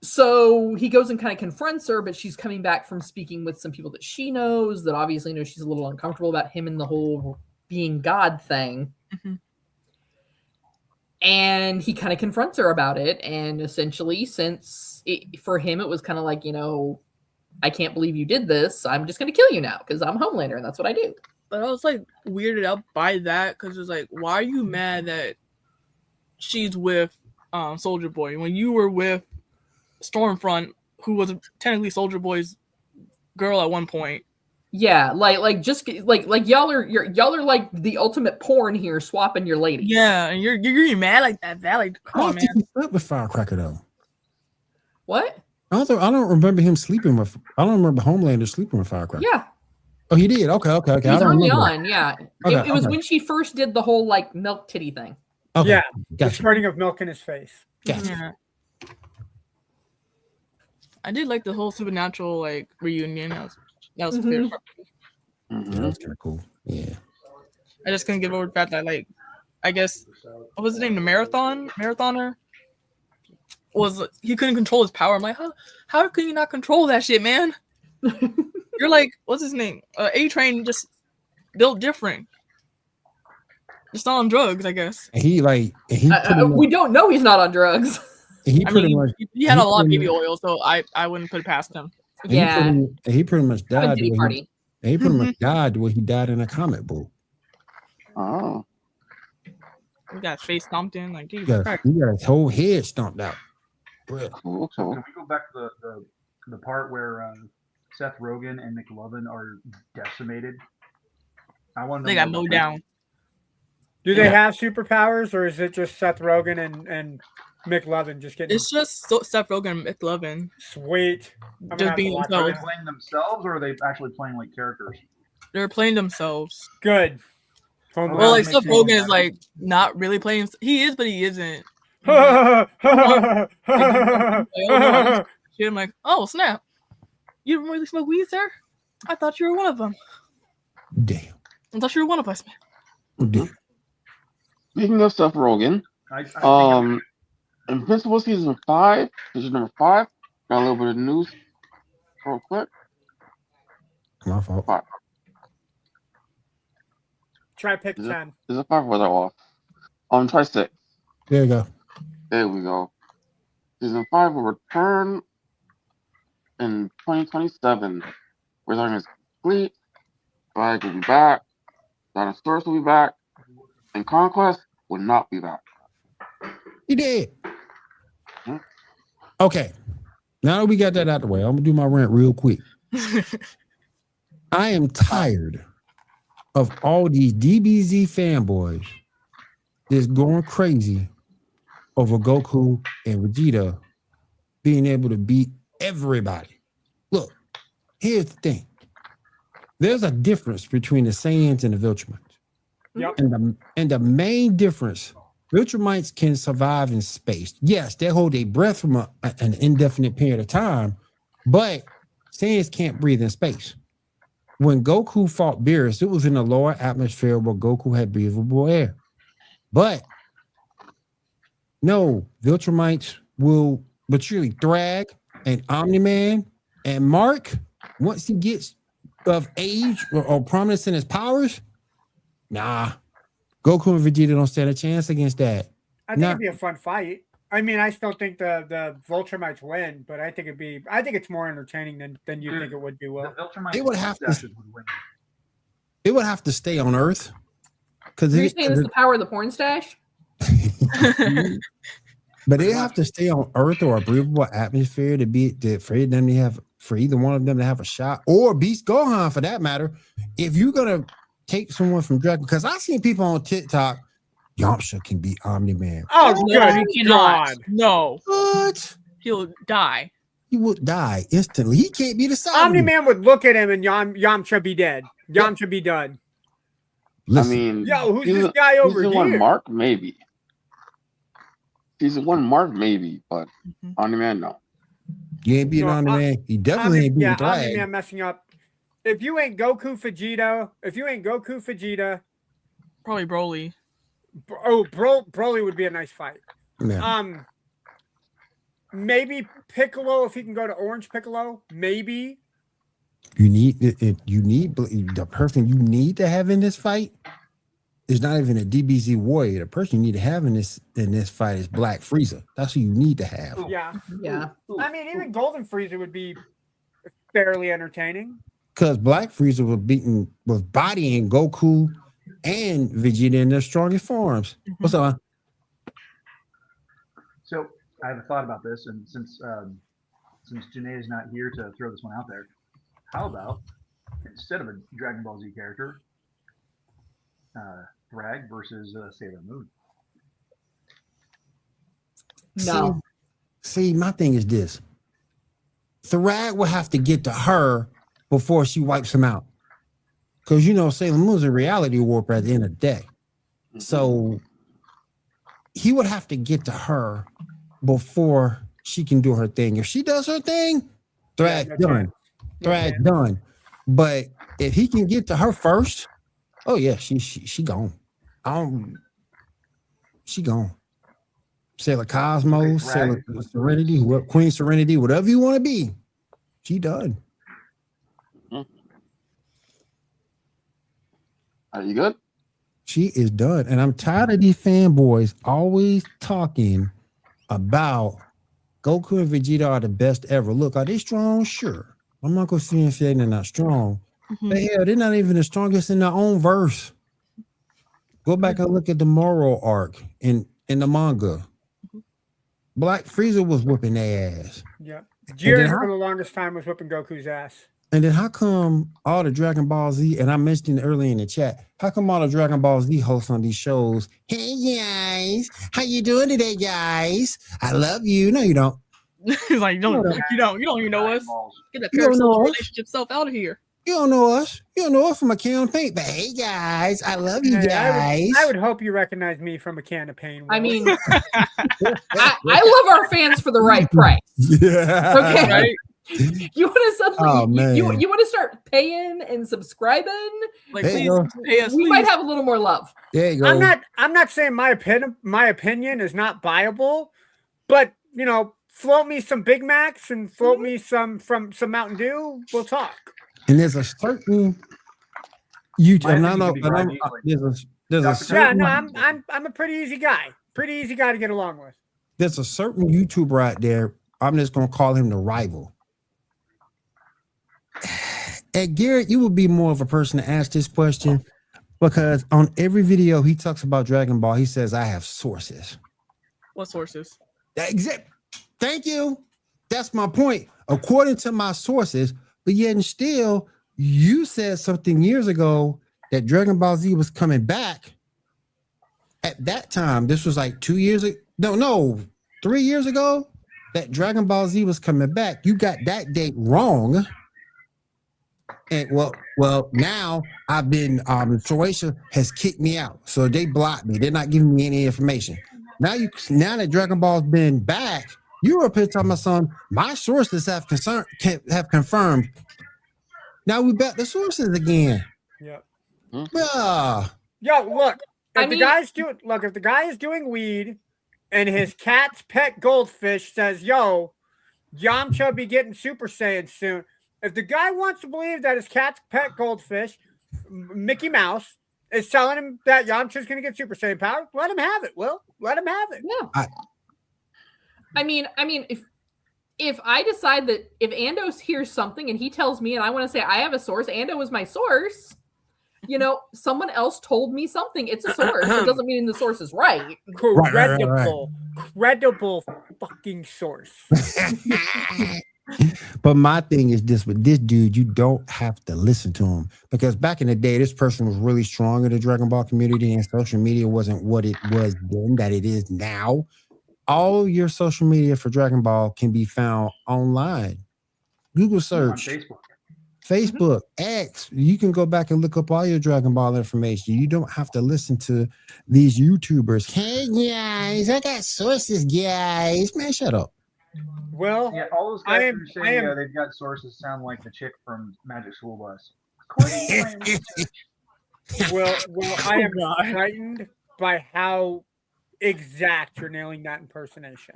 So he goes and kind of confronts her, but she's coming back from speaking with some people that she knows that obviously know she's a little uncomfortable about him and the whole being God thing. And he kind of confronts her about it. And essentially, for him, it was kind of like, you know, I can't believe you did this. I'm just going to kill you now because I'm Homelander and that's what I do. But I was like weirded out by that because it's like, why are you mad that she's with Soldier Boy when you were with Stormfront, who was technically Soldier Boy's girl at one point? Yeah, like just like y'all are like the ultimate porn here, swapping your ladies. Yeah, and you're getting mad like that. Like, come on, man. He slept with Firecracker though. What? I don't remember him sleeping with. I don't remember Homelander sleeping with Firecracker. Yeah. Oh, he did. Okay. It was early on. Yeah. It was when she first did the whole like milk titty thing. Okay. Yeah. Gotcha. The squirting of milk in his face. Gotcha. Yeah. I did like the whole Supernatural like reunion. That was favorite part. Yeah, that was kind of cool. Yeah. I just couldn't get over the fact that, like, I guess, what was his name? The marathoner he couldn't control his power. I'm like, how can you not control that shit, man? You're like, what's his name? A-Train, just built different. Just not on drugs, I guess. We don't know he's not on drugs. He had a lot of baby oil, so I wouldn't put it past him. Yeah. He pretty much died. He pretty much died the way he died in a comic book. Oh. He got his face stomped in, like, Jesus Christ. He got his whole head stomped out. Okay. Can we go back to the part where Seth Rogen and McLovin are decimated? I want to know. They got mowed down. Do they have superpowers, or is it just Seth Rogen and McLovin just getting? It's just Seth Rogen and McLovin. Sweet. Just being Are themselves. they playing themselves, or are they actually playing like characters? They're playing themselves. Good. Well, like Seth Rogen is like not really playing. He is, but he isn't. I'm like, oh snap! You don't really smoke weed, sir? I thought you were one of them. Damn. I thought you were one of us, man. Damn. Speaking of Seth Rogen, Invincible season 5, season number 5. Got a little bit of news, real quick. My fault. 5. Try pick 10. Is it 5 or was I off? Try 6. There you go. There we go. Season 5 will return in 2027. We're talking complete. Flag will be back. Dinosaurs will be back. And Conquest will not be back. He did. Okay. Now that we got that out the way, I'm gonna do my rant real quick. I am tired of all these DBZ fanboys just going crazy over Goku and Vegeta being able to beat everybody. Look, here's the thing. There's a difference between the Saiyans and the Viltrumites. Yep. And the main difference, Viltrumites can survive in space. Yes, they hold their breath from an indefinite period of time, but Saiyans can't breathe in space. When Goku fought Beerus, it was in the lower atmosphere where Goku had breathable air. But no, Viltrumites will literally Thrag and Omni-Man and Mark, once he gets of age or prominence in his powers, nah. Goku and Vegeta don't stand a chance against that. I think it'd be a fun fight. I mean, I still think the Viltrumites win, but I think it's more entertaining than you think it would be. Will it would have to stay on Earth because you're saying it's the power of the porn stash. But they have to stay on Earth or a breathable atmosphere for them to have for either one of them to have a shot, or Beast Gohan for that matter. If you're gonna take someone from Dragon, because I seen people on TikTok, Yamcha can be Omni-Man. Oh, No, good he cannot. God. No, What? he'll die. He would die instantly. He can't be the Cyberman. Omni-Man would look at him and Yamcha be dead. Yamcha be done. Listen, I mean, Yo, who's this guy over season here? 1 Mark, maybe. Season 1 Mark, maybe, but Omni-Man, no. you ain't beating No, Omni-Man. He definitely ain't beating Thrag. Omni-Man messing up. If you ain't Goku Vegeta, Probably Broly. Broly would be a nice fight. Yeah. Maybe Piccolo if he can go to Orange Piccolo. Maybe. You need the person you need to have in this fight is not even a DBZ warrior. The person you need to have in this fight is Black Frieza. That's who you need to have. Yeah. Yeah. I mean, even Golden Frieza would be fairly entertaining. Because Black Frieza was bodying Goku and Vegeta in their strongest forms. What's up? So I have a thought about this, and since Janae is not here to throw this one out there, how about instead of a Dragon Ball Z character, Thrag versus Sailor Moon? No. See, my thing is this. Thrag will have to get to her before she wipes him out. Because, Sailor Moon's a reality warper at the end of the day. So he would have to get to her before she can do her thing. If she does her thing, Thrag's done. Thrag's done. But if he can get to her first, oh yeah, she gone. She gone. Sailor Cosmos, Sailor Serenity, Queen Serenity, whatever you want to be, she done. Are you good? She is done. And I'm tired of these fanboys always talking about Goku and Vegeta are the best ever. Look, are they strong? Sure. I'm not going to see and say they're not strong. But hell, they're not even the strongest in their own verse. Go back and look at the Moro arc in the manga. Black Frieza was whooping their ass. Yeah. Jiren for the longest time was whipping Goku's ass. And then how come all the Dragon Ball Z, and I mentioned it earlier in the chat, how come all the Dragon Ball Z hosts on these shows, hey guys, how you doing today, guys? I love you. No, you don't. He's like, you don't even know us. Get that You don't know parasocial us. relationship stuff out of here. You don't know us. You don't know us from a can of paint. But hey guys, I love you guys. I would hope you recognize me from a can of paint. I mean, I love our fans for the right price. Yeah. Okay. Right? You want to suddenly Oh, man. you want to start paying and subscribing? Like, There please you go. pay us. We Please. might have a little more love. There you go. I'm not saying my opinion is not viable, but float me some Big Macs and float me some Mountain Dew. We'll talk. And there's a certain you. My And opinion could be right, there's a Dr. certain I'm a pretty easy guy. Pretty easy guy to get along with. there's a certain YouTuber out there. I'm just gonna call him the rival. And Garrett, you would be more of a person to ask this question because on every video he talks about Dragon Ball, he says, I have sources. What sources? Thank you. That's my point. According to my sources, but yet and still, you said something years ago that Dragon Ball Z was coming back. At that time, this was like 2 years ago. No, 3 years ago, that Dragon Ball Z was coming back. You got that date wrong. And well, now I've been Croatia has kicked me out, so they blocked me. They're not giving me any information. Now that Dragon Ball's been back, you were up here talking about something. My sources have confirmed. Now we bet the sources again. Yeah. Yeah. Yo, look. If I the guy is doing weed, and his cat's pet goldfish says, "Yo, Yamcha be getting Super Saiyan soon." If the guy wants to believe that his cat's pet goldfish, Mickey Mouse, is telling him that Yamcha's going to get Super Saiyan power, let him have it. Will let him have it. Yeah. I mean, if I decide that if Ando hears something and he tells me, and I want to say I have a source, Ando is my source. Someone else told me something. It's a source. It doesn't mean the source is right. Credible fucking source. But my thing is this: with this dude, you don't have to listen to him because back in the day, this person was really strong in the Dragon Ball community, and social media wasn't what it was then that it is now. All your social media for Dragon Ball can be found online. Google on search, Facebook. Facebook, X. You can go back and look up all your Dragon Ball information. You don't have to listen to these YouTubers. Hey guys, I got sources, guys. Man, shut up. Well, Yeah, all those I guys am- who I say am- they've got sources sound like the chick from Magic School Bus. According to my research. well, I am frightened by how exact you're nailing that impersonation.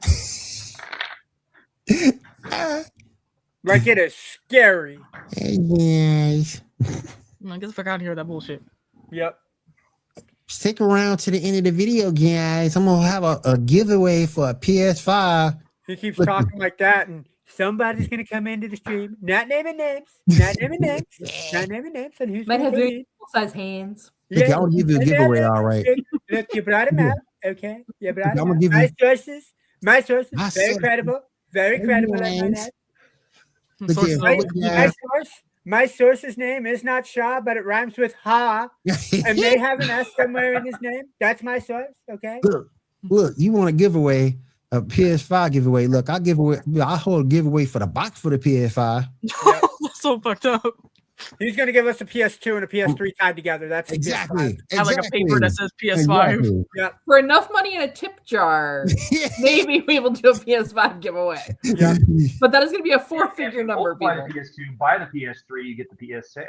Like it is scary. Hey guys. I guess I got here that bullshit. Yep. Stick around to the end of the video, guys. I'm gonna have a giveaway for a PS5. He keeps talking like that, and somebody's gonna come into the stream, not naming names, not naming names, not naming names, and who's Might gonna have come very in. size hands. Okay, I'll give you a giveaway, all right. Look, you brought him out. Okay, you brought I'm him gonna out. give My you- sources, My very sources. credible, very Hey, credible. I guys. might add. Look Sources here, are look legit. here. My source's name is not Shaw, but it rhymes with Ha, and may have an S somewhere in his name. That's my source. Okay. Look, you want a giveaway, a PS5 giveaway. Look, I'll hold a giveaway for the box for the PS5. That's so fucked up. He's gonna give us a PS2 and a PS3 tied together. That's a Exactly. PS5. Have like a paper that says PS5. Exactly. For enough money in a tip jar, maybe we will do a PS5 giveaway. Yeah. But that is going to be a four-figure If you number, both buy people. the PS2, buy the PS3, you get the PS6.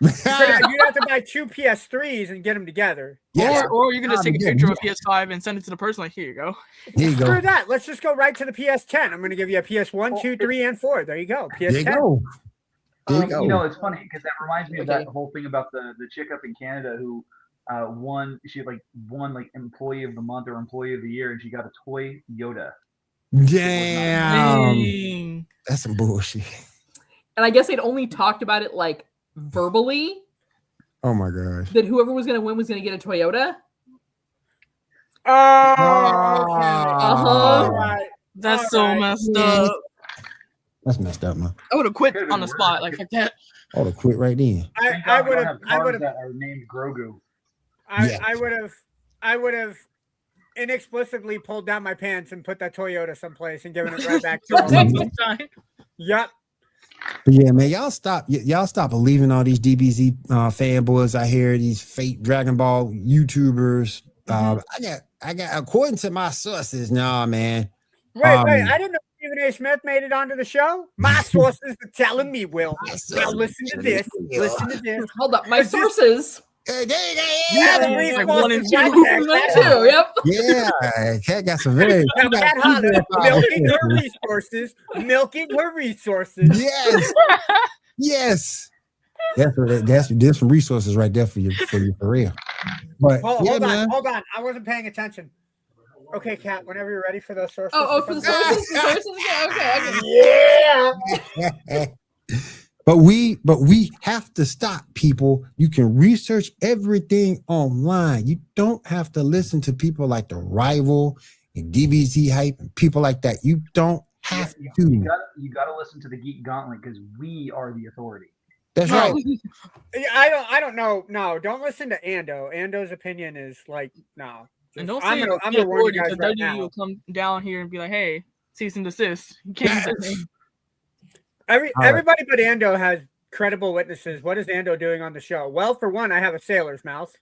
You'd have to buy two PS3s and get them together. Yeah. Or you can just take a Yeah. picture of a PS5 and send it to the person. Like, here you go. Here you go. Screw that. Let's just go right to the PS10. I'm going to give you a PS1, 2, 3, and 4. There you go. There you PS10. go. There you go. You know, it's funny because that reminds me of Okay. that whole thing about the chick up in Canada who won employee of the month or employee of the year, and she got a toy Yoda. Damn. Dang. That's some bullshit. And I guess they'd only talked about it like verbally Oh my gosh. that whoever was going to win was going to get a Toyota. Oh, Uh-huh. all right. That's so Alright. messed up. That's messed up, man. I would have quit Could've on the been spot. worse. Like, fuck that. I would have quit right then. I would have that are named Grogu. Yeah. I would have inexplicably pulled down my pants and put that Toyota someplace and given it right back to him. Sunshine. Yep. But yeah, man, y'all stop believing all these DBZ fanboys out here, these fake Dragon Ball YouTubers. I got according to my sources, nah, man. Wait, I didn't know Stephen A. Smith made it onto the show. My sources are telling me, Will. Now listen to this. Listen to this. Hold up. My sources. There you Yeah, go. the Like resources one and right two. there. One, two. Yep. Yeah, Cat got some very. Now, Cat Holler, milking her resources. Milking her resources. Yes, yes. There's some resources right there for you for real. But Hold man. on. I wasn't paying attention. Okay, Kat, whenever you're ready for those sources. Oh, for the sources? The sources? Okay. Yeah. But we have to stop, people. You can research everything online. You don't have to listen to people like the Rival and DBZ Hype and people like that. You don't have to. You gotta listen to the Geek Gauntlet because we are the authority. That's No. right. I don't know. No, don't listen to Ando. Ando's opinion is like, no. And don't I'm say gonna it's warn you guys because right WWE now. will come down here and be like, hey, cease and desist. You can't use that name. Everybody but Ando has credible witnesses. What is Ando doing on the show? Well, for one, I have a sailor's mouth.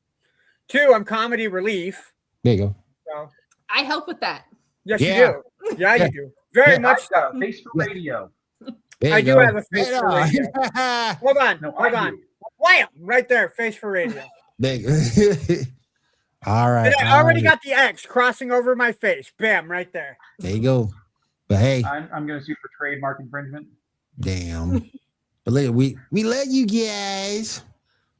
Two, I'm comedy relief. There you go. So, I help with that. yes, Yeah. you do. Yeah, you do. Very Yeah. much I've got so. a face for radio. There I you do go. have a face for radio. Hold on. No, Hold I on. do. Wham! Right there, face for radio. There you go. All right. And I already all right. got the X crossing over my face. Bam, right there. There you go. But hey, I'm gonna sue for trademark infringement. damn. But look, we love you guys.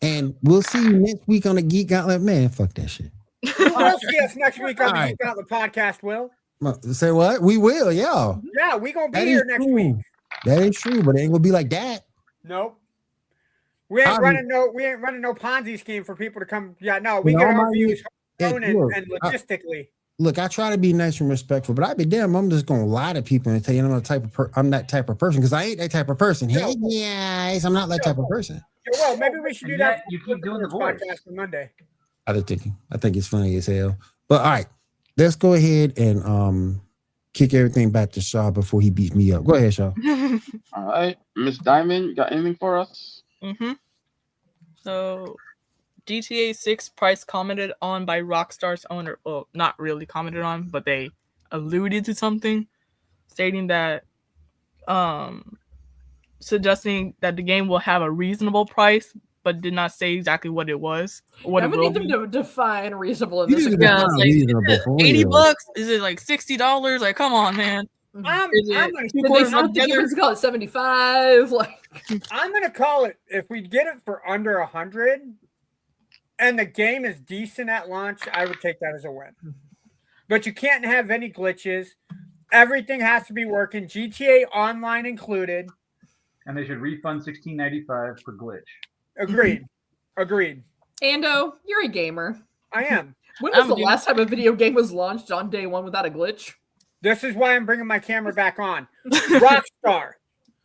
And we'll see you next week on the Geek Gauntlet. Man, fuck that shit. We'll see us next week on the All Geek Gauntlet podcast, Will. Say what? We will, yeah. Yeah, we gonna be That here is next true. week. That is true, but it ain't gonna be like that. Nope. We ain't Tommy. running no Ponzi scheme for people to come. Yeah, no, we You get know, our Tommy, views hey, and look, logistically. look, I try to be nice and respectful, but I be damn, I'm just gonna lie to people and tell you I'm that type of person because I ain't that type of person. Hey guys, I'm not that type of person. Well, maybe we should do that. You keep doing the voice podcast on Monday. I think it's funny as hell. But all right, let's go ahead and kick everything back to Shaw before he beats me up. Go ahead, Shaw. All right, Miss Diamond, you got anything for us? So, GTA 6 price commented on by Rockstar's owner. Well, not really commented on, but they alluded to something, stating that, suggesting that the game will have a reasonable price, but did not say exactly what it was. What I'm it gonna will need them be. to define reasonable in this. Yeah, it's like, is it $80? Is it like $60? Like, come on, man. I'm Did they split the difference? Call it 75. Like, I'm gonna call it if we get it for under 100, and the game is decent at launch. I would take that as a win. But you can't have any glitches. Everything has to be working. GTA Online included. And they should refund $16.95 for glitch. Agreed. Ando, you're a gamer. I am. When was the last time a video game was launched on day one without a glitch? This is why I'm bringing my camera back on. Rockstar,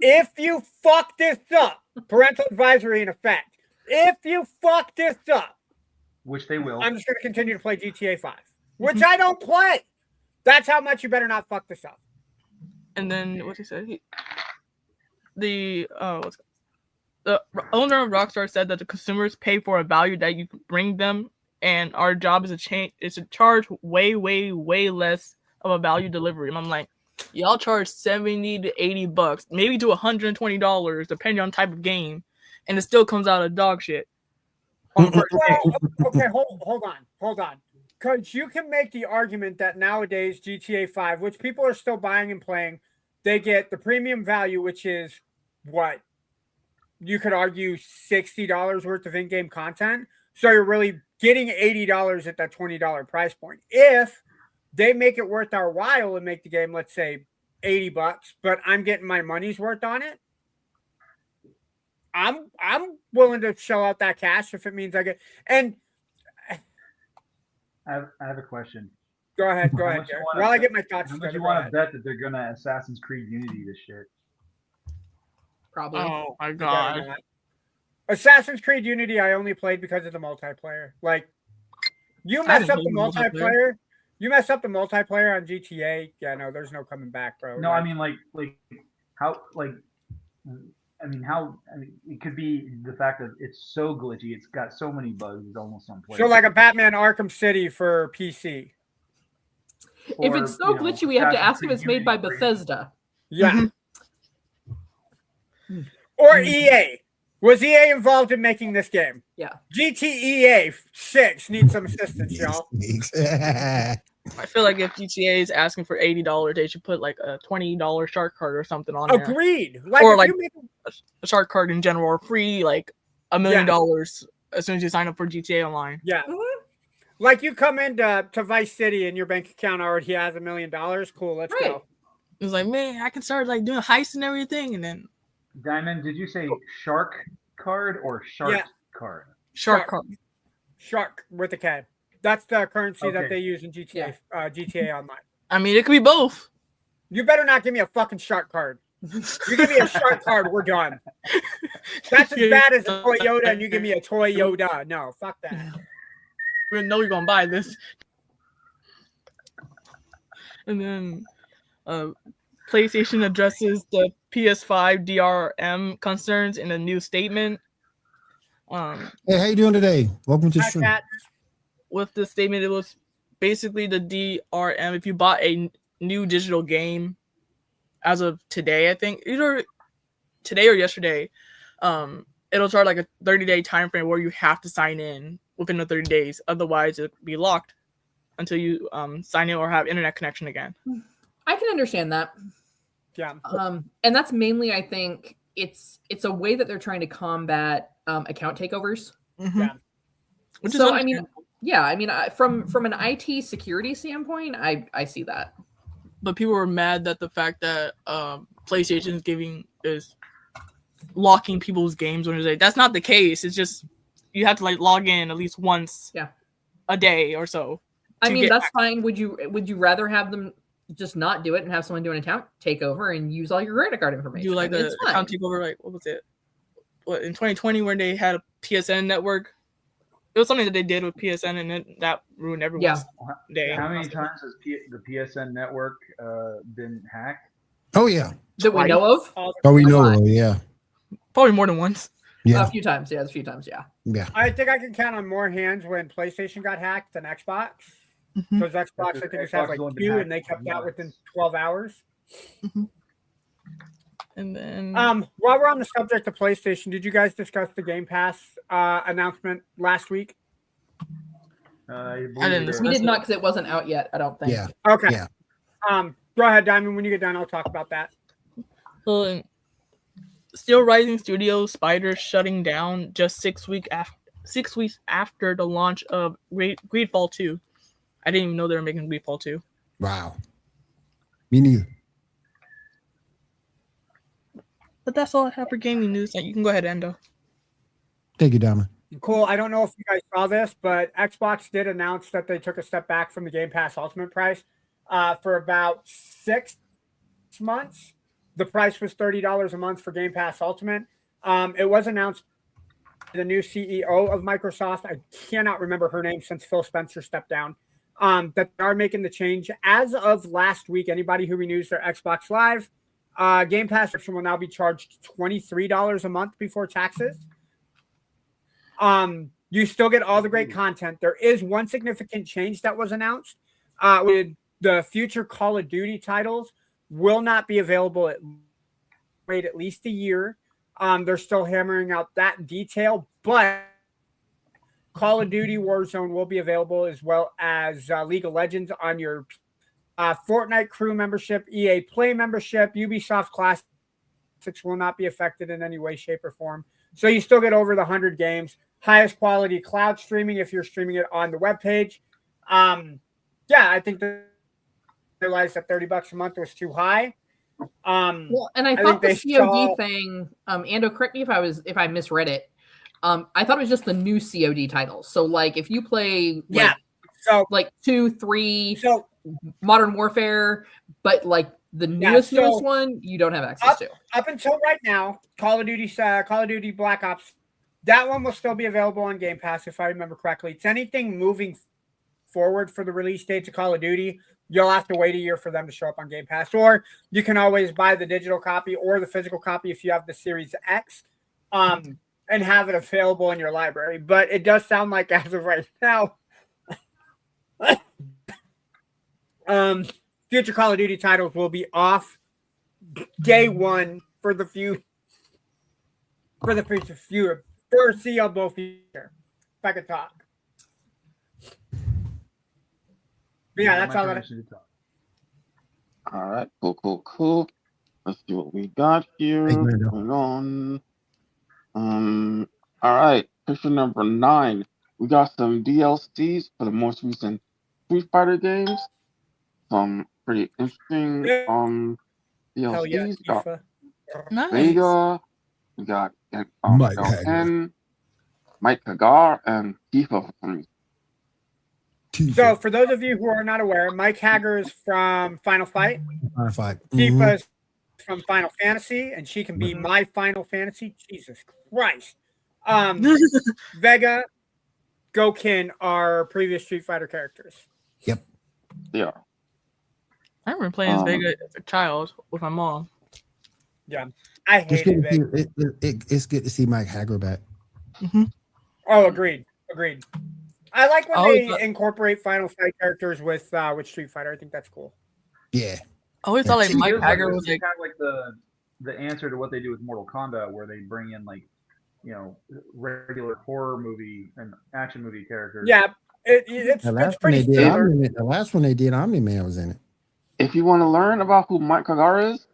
if you fuck this up, parental advisory in effect. If you fuck this up, which they will, I'm just going to continue to play GTA 5, which I don't play. That's how much you better not fuck this up. And then what he said, the owner of Rockstar said that the consumers pay for a value that you bring them, and our job is to charge way less of a value delivery. And I'm like, y'all charge $70 to $80, maybe to $120, depending on type of game, and it still comes out of dog shit. Okay, hold on. Because you can make the argument that nowadays GTA 5, which people are still buying and playing, they get the premium value, which is what? You could argue $60 worth of in-game content. So you're really getting $80 at that $20 price point. If they make it worth our while and make the game, let's say, $80, but I'm getting my money's worth on it, I'm willing to shell out that cash if it means I get. And I have a question. Go ahead, Jared. While I get my thoughts together. How much you want to bet that they're gonna Assassin's Creed Unity this shit? Probably. Oh my god. Assassin's Creed Unity I only played because of the multiplayer. Like, you mess up the multiplayer. You mess up the multiplayer on GTA. Yeah, no, there's no coming back, bro. No, I mean how it could be the fact that it's so glitchy. It's got so many bugs. It's almost unplayable. So like a Batman Arkham City for PC. If it's so glitchy, we have to ask if it's made by Bethesda. Yeah. Or EA. Was EA involved in making this game? Yeah. GTA 6 needs some assistance, y'all. I feel like if GTA is asking for $80, they should put like a $20 shark card or something on there. Agreed. Or like a shark card in general, or free like $1 million as soon as you sign up for GTA Online. Yeah. Like you come into Vice City and your bank account already has $1 million. Cool, let's go. It was like, man, I can start like doing heists and everything, and then. Diamond, did you say shark card or shark card? Shark card. Shark with a K. That's the currency that they use in GTA Online. I mean, it could be both. You better not give me a fucking shark card. You give me a shark card, we're done. That's as bad as a Toyota, and you give me a Toyota. No, fuck that. We know you're gonna buy this. And then PlayStation addresses the PS5 DRM concerns in a new statement. Hey, how you doing today? Welcome to the stream. With the statement, it was basically the DRM. If you bought a new digital game as of today, I think either today or yesterday, it'll start like a 30-day time frame where you have to sign in within the 30 days. Otherwise, it'll be locked until you sign in or have internet connection again. I can understand that. Yeah. And that's mainly, I think, it's a way that they're trying to combat account takeovers. Mm-hmm. Yeah. Which so, I mean, from an IT security standpoint, I see that. But people were mad that the fact that PlayStation is locking people's games when it's like, that's not the case. It's just you have to like log in at least once a day or so. I to mean, get that's fine. Would you rather have them just not do it and have someone do an account takeover and use all your credit card information? do like I mean, the account takeover? Like what was it? What in 2020 where they had a PSN network? It was something that they did with PSN, and that ruined everyone's day. How many times has the PSN network been hacked? Oh yeah. that we know of? Oh, we know. Yeah. Probably more than once. Yeah. A few times. Yeah, a few times. Yeah. Yeah. I think I can count on more hands when PlayStation got hacked than Xbox. Because Xbox, I think, has had like 2, and they kept out within 12 hours. And then, while we're on the subject of PlayStation, did you guys discuss the Game Pass announcement last week? I didn't listen. We did not because it wasn't out yet. I don't think. Yeah. Okay. Yeah. Go ahead, Diamond. When you get done, I'll talk about that. so Still Rising Studios Spider shutting down just 6 weeks after the launch of Greedfall 2. I didn't even know they were making Greedfall 2. Wow. Me neither. But that's all I have for gaming news. You can go ahead, Endo. Thank you, Diamond. Cool. I don't know if you guys saw this, but Xbox did announce that they took a step back from the Game Pass Ultimate price for about 6 months. The price was $30 a month for Game Pass Ultimate. It was announced by the new CEO of Microsoft. I cannot remember her name since Phil Spencer stepped down. That they are making the change. As of last week, anybody who renews their Xbox Live Game Pass subscription will now be charged $23 a month before taxes. You still get all the great content. There is one significant change that was announced. With the future Call of Duty titles will not be available at least a year. They're still hammering out that detail, but Call of Duty Warzone will be available, as well as League of Legends on your Fortnite Crew membership, EA Play membership. Ubisoft Classics will not be affected in any way, shape, or form. So you still get over the 100 games. Highest quality cloud streaming if you're streaming it on the webpage. I think they realized that $30 a month was too high. Well, and I thought the COD thing, Ando, correct me if I misread it. I thought it was just the new COD titles. So like if you play like 2, 3 Modern Warfare, but like the newest one, you don't have access to. Up until right now, Call of Duty Black Ops, that one will still be available on Game Pass if I remember correctly. It's anything moving forward for the release dates of Call of Duty, you'll have to wait a year for them to show up on Game Pass, or you can always buy the digital copy or the physical copy if you have the Series X, and have it available in your library. But it does sound like as of right now, future Call of Duty titles will be off day one for the foreseeable future. If I could talk. But yeah, that's all that. All right, cool. Let's see what we got here. Hold on. All right, picture number 9. We got some DLCs for the most recent Street Fighter games. Some pretty interesting DLCs. Nice. Vega. We got Mike Hagar, and Tifa for some reason. So, for those of you who are not aware, Mike Hagar is from Final Fight. Tifa is from Final Fantasy, and she can be my Final Fantasy. Jesus Christ. Vega, Gokin are previous Street Fighter characters. Yep. Yeah. I remember playing as Vega as a child with my mom. Yeah. I hated Vega. It's good to see Mike Hagar back. Mm-hmm. Oh, agreed. I like when they incorporate Final Fight characters with Street Fighter. I think that's cool. Yeah. I always thought like Mike Hagar was kind of like the answer to what they do with Mortal Kombat, where they bring in regular horror movie and action movie characters. Yeah, it's pretty similar. The last one they did, Omni-Man was in it. If you want to learn about who Mike Hagar is,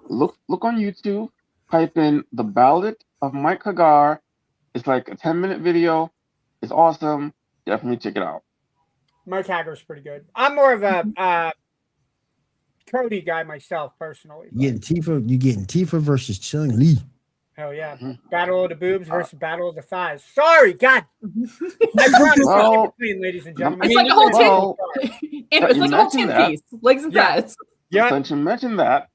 look on YouTube. Type in The Ballad of Mike Hagar. It's like a 10-minute video. It's awesome. Definitely check it out. Mike Hagar's pretty good. I'm more of a Cody guy myself, personally. You're getting Tifa versus Chun-Li. Hell yeah. Mhm. Battle of the boobs versus battle of the thighs. Sorry, God. I promise Well, in between, ladies and gentlemen. It's like a whole well, tin. It's you like a whole mentioned tin that. piece, legs and Yeah. thighs. Yeah. Since you mentioned that,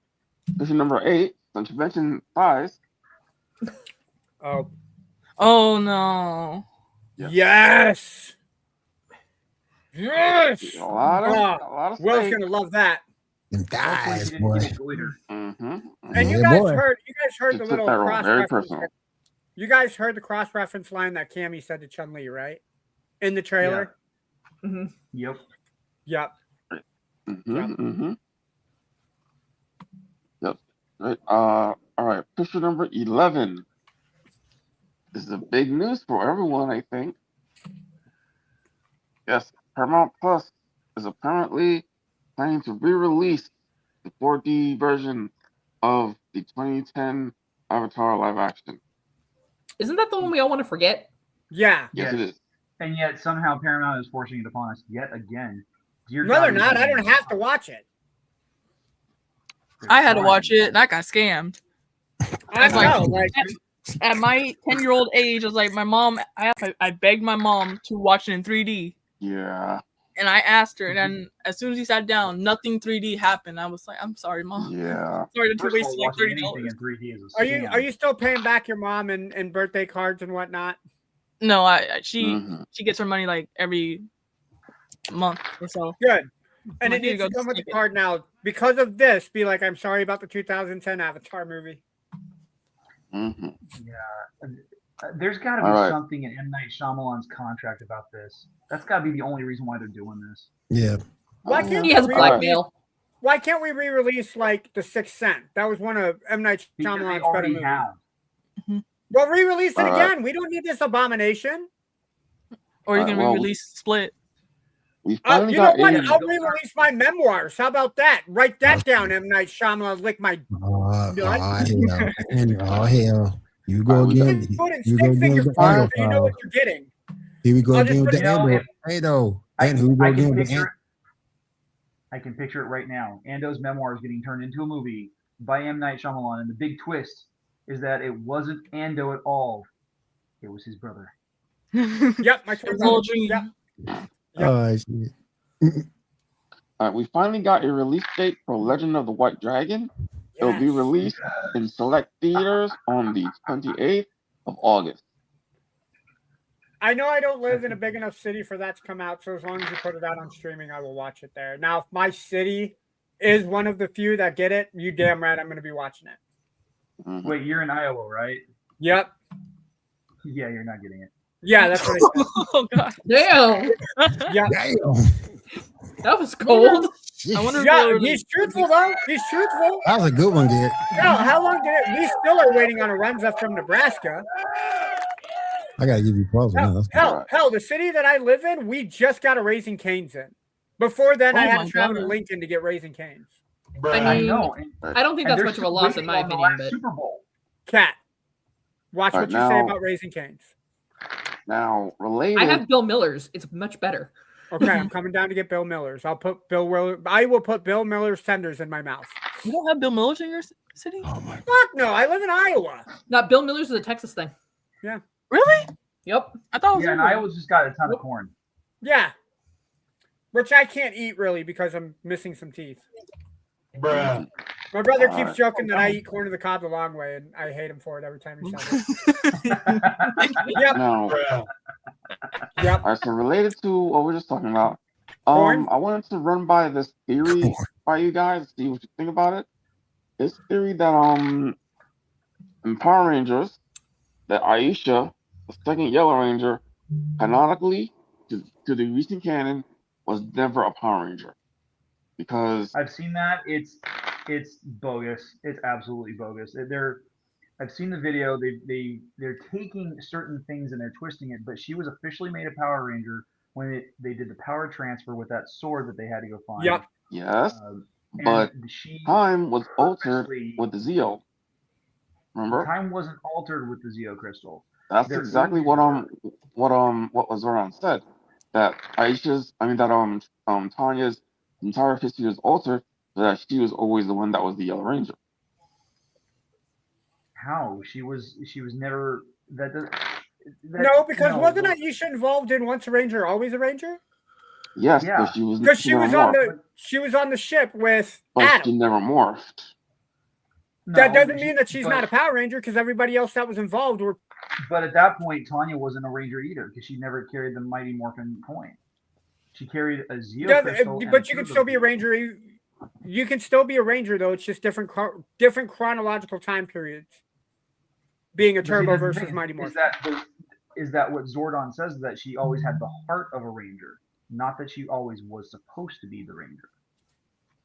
this is number 8. Since you mentioned thighs, Oh, Oh no. yes. Yes. a lot of Will's steak. gonna love that. Them Hopefully, thighs, he didn't boy. get a goiter. And you Yeah, guys boy. heard the Took little that role cross very reference. personal. You guys heard the cross reference line that Cammy said to Chun-Li, right? In the trailer. Yep. Yep. Yep. Right. All right. Picture number 11. This is a big news for everyone, I think. Yes, Paramount Plus is apparently planning to re-release the 4D version of the 2010 Avatar live action. Isn't that the one we all want to forget? Yeah. Yes, it is. And yet somehow Paramount is forcing it upon us yet again. Dear No, they're God, not. I don't have to watch it. I had to watch it and I got scammed. I It's like- know. Like, At my 10-year-old age, I was like, my mom, I begged my mom to watch it in 3D. Yeah. And I asked her, and then as soon as he sat down, nothing 3D happened. I was like, I'm sorry, mom. Yeah. Sorry to First of waste all, like watching $30. anything in 3D is a are scam. you still paying back your mom and birthday cards and whatnot? No, she Mhm. gets her money like every month or so. Good. And I it need to needs go to come with the sneak it. card now. Because of this, be like, I'm sorry about the 2010 Avatar movie. Mhm. Yeah. There's got to be All right. something in M. Night Shyamalan's contract about this. That's got to be the only reason why they're doing this. Yeah. Why can't He we has re-release? blackmail. Why can't we re-release like The Sixth Sense? That was one of M. Night Because they Shyamalan's better already movies. have. Well, re-release it All right. again. We don't need this abomination. Or you Alright, can well, re-release Split. We finally You know got what? a. I'll re-release my memoirs. How about that? Write that down, M. Night Shyamalan. Lick my. Oh, Nut. hell. And, oh, hell. You go Alright, again. Put in You go stick again figure with the fire, Ando so you know what file. you're getting. Here we go I'll just again with put the it- Ando. if- Hey, though. I And who go can again with picture the it. I can picture it right now. Ando's memoirs getting turned into a movie by M. Night Shyamalan, and the big twist is that it wasn't Ando at all. It was his brother. Yep, my twin It's a whole brother. dream. Yep. Oh, shit. We finally got a release date for Legend of the White Dragon. It'll be Yes. released in select theaters on the 28th of August. I know I don't live in a big enough city for that to come out, so as long as you put it out on streaming, I will watch it there. Now, if my city is one of the few that get it, you damn right I'm going to be watching it. Mhm. Wait, you're in Iowa, right? Yep. Yeah, you're not getting it. Yeah, that's what I said. Oh god. Damn, Yeah. Damn. that was cold. I wonder if Yeah, they'll he's truthful, though. He's truthful. That was a good one, Garrett. Hell, how long did it? We still are waiting on a Runza from Nebraska. I got to give you applause on that. Hell, the city that I live in, we just got a Raising Cane's in. Before then, I Oh had my to travel to God. Lincoln to get Raising Cane's. I I mean, know. And, I don't think and that's they're much of a still loss in my waiting on the opinion, last but Super Bowl. Cat, watch Right what you say now- about Raising Cane's. Now, related. I have Bill Miller's. It's much better. Okay, I'm coming down to get Bill Miller's. I will put Bill Miller's tenders in my mouth. You don't have Bill Miller's in your city? Oh, my. Fuck no, I live in Iowa. Not Bill Miller's is a Texas thing. Really? Yep. I thought it was Yeah, and everywhere. Iowa's just got a ton of corn. Yeah, which I can't eat really because I'm missing some teeth. Bruh. My brother All keeps right. joking that I eat corn of the cob the long way, and I hate him for it every time he says it. Yep, Now, yep. all right, so related to what we're just talking about, Corn? I wanted to run by this theory Corn. by you guys, see what you think about it. This theory that in Power Rangers, that Aisha, the second Yellow Ranger, canonically to the recent canon, was never a Power Ranger, because I've seen that. It's bogus. It's absolutely bogus. I've seen the video. They're taking certain things and they're twisting it. But she was officially made a Power Ranger when they did the power transfer with that sword that they had to go find. Yep. yes, And but she time was altered purposely- with the Zeo. Remember? time wasn't altered with the Zeo crystal. That's There exactly is- what was around said. That Tanya's entire history was altered so that she was always the one that was the Yellow Ranger. How? She was never that. No, because no, wasn't Aisha involved in Once a Ranger, Always a Ranger? Yes, Yeah. but she was Because she was on morphed, the ship with but Adam. she never morphed. That No, doesn't mean that she's not a Power Ranger, because everybody else that was involved were. But at that point, Tanya wasn't a Ranger either because she never carried the Mighty Morphin coin. She carried a Zeo crystal. But you can still be a Ranger. You can still be a Ranger, though. It's just different chronological time periods. Being a Turbo versus Mighty Morphin. Is that what Zordon says? That she always had the heart of a Ranger, not that she always was supposed to be the Ranger.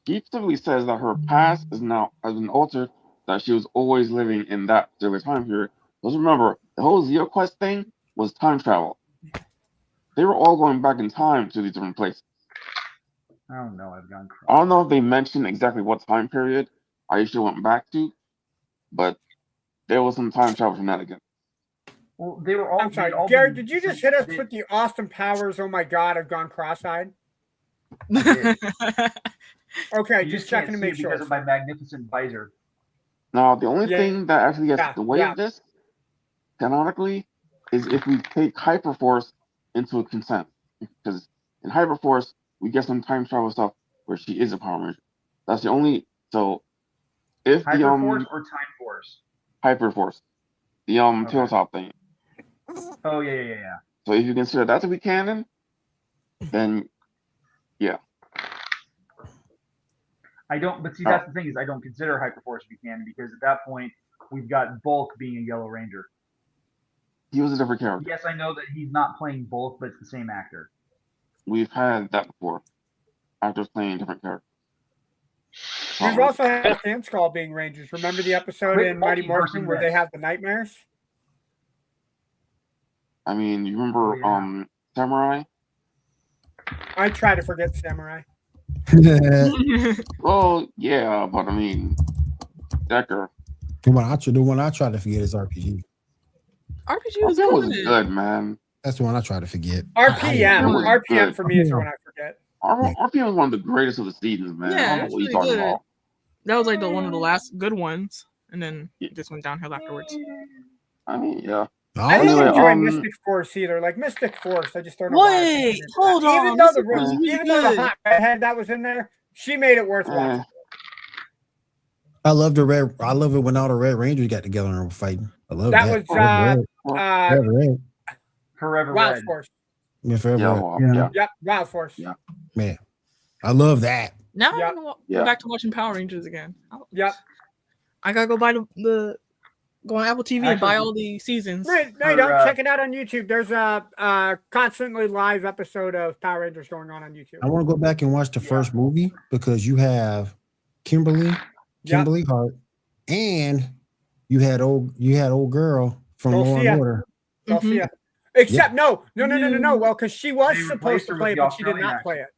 He specifically says that her past has been altered, that she was always living in that particular time period. Because remember, the whole Zeo Quest thing was time travel. They were all going back in time to these different places. I don't know. I've gone crazy. I don't know if they mentioned exactly what time period Aisha went back to, but there was some time travel from that again. Well, they were all. I'm sorry, Garrett. Did you just hit us with the Austin Powers? Oh my God, I've gone cross-eyed. Okay, You just checking to make sure. Because of my magnificent visor. Now, the only thing that actually gets the way yeah. of this, canonically, is if we take Hyperforce into consent. Because in Hyperforce, we get some time travel stuff where she is a Power Ranger. That's the only. So, if Hyperforce or Time Force? Hyperforce, the tabletop thing. Oh yeah. So if you consider that to be canon, then yeah. I don't. But see, that's the thing is, I don't consider Hyperforce to be canon because at that point we've got Bulk being a Yellow Ranger. He was a different character. Yes, I know that he's not playing Bulk, but it's the same actor. We've had that before. Actors playing different characters. We've also had Sand Skull being Rangers. Remember the episode in Mighty Morphin where they have the nightmares? I mean, you remember Samurai? I try to forget Samurai. Well, yeah, but I mean, Decker. The one I try to forget is RPG. RPG was good, man. That's the one I try to forget. RPM for me is the one I forget. RPM was one of the greatest of the seasons, man. Yeah, I don't know what you're talking about. That was like one of the last good ones, and then it just went downhill afterwards. I mean, yeah. I didn't enjoy Mystic Force either. Like Mystic Force, I just don't know. Wait, hold on. Even though the hot redhead that was in there, she made it worth watching. I love it when all the Red Rangers got together and were fighting. I love that. That was Forever Wild Red. Force. Yeah, Forever Red. Yep, Wild Force. Yeah. Man, I love that. Now I'm gonna go back to watching Power Rangers again. Yep. I gotta go buy go on Apple TV and buy all the seasons. No, you don't. Check it out on YouTube. There's a constantly live episode of Power Rangers going on YouTube. I want to go back and watch the first movie because you have Kimberly Hart, and you had old girl from Law and Order. Dulcia. Except no. Well, because she was supposed to play it, but she did not play it.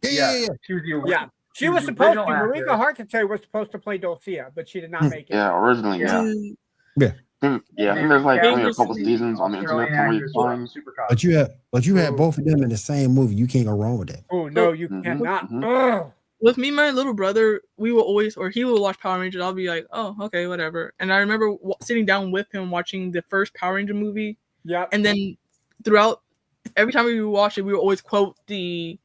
Yeah. She was the original. Yeah. She was supposed to. Marika Harkitay was supposed to play Dulcia, but she did not make it. Yeah, originally, yeah. Yeah, I think there's like only a couple seasons on the internet somewhere you can find. But you had both of them in the same movie. You can't go wrong with that. Oh no, you cannot. With me, my little brother, we will always, or he will watch Power Rangers. I'll be like, oh, okay, whatever. And I remember sitting down with him watching the first Power Ranger movie. Yeah. And then throughout, every time we would watch it, we would always quote the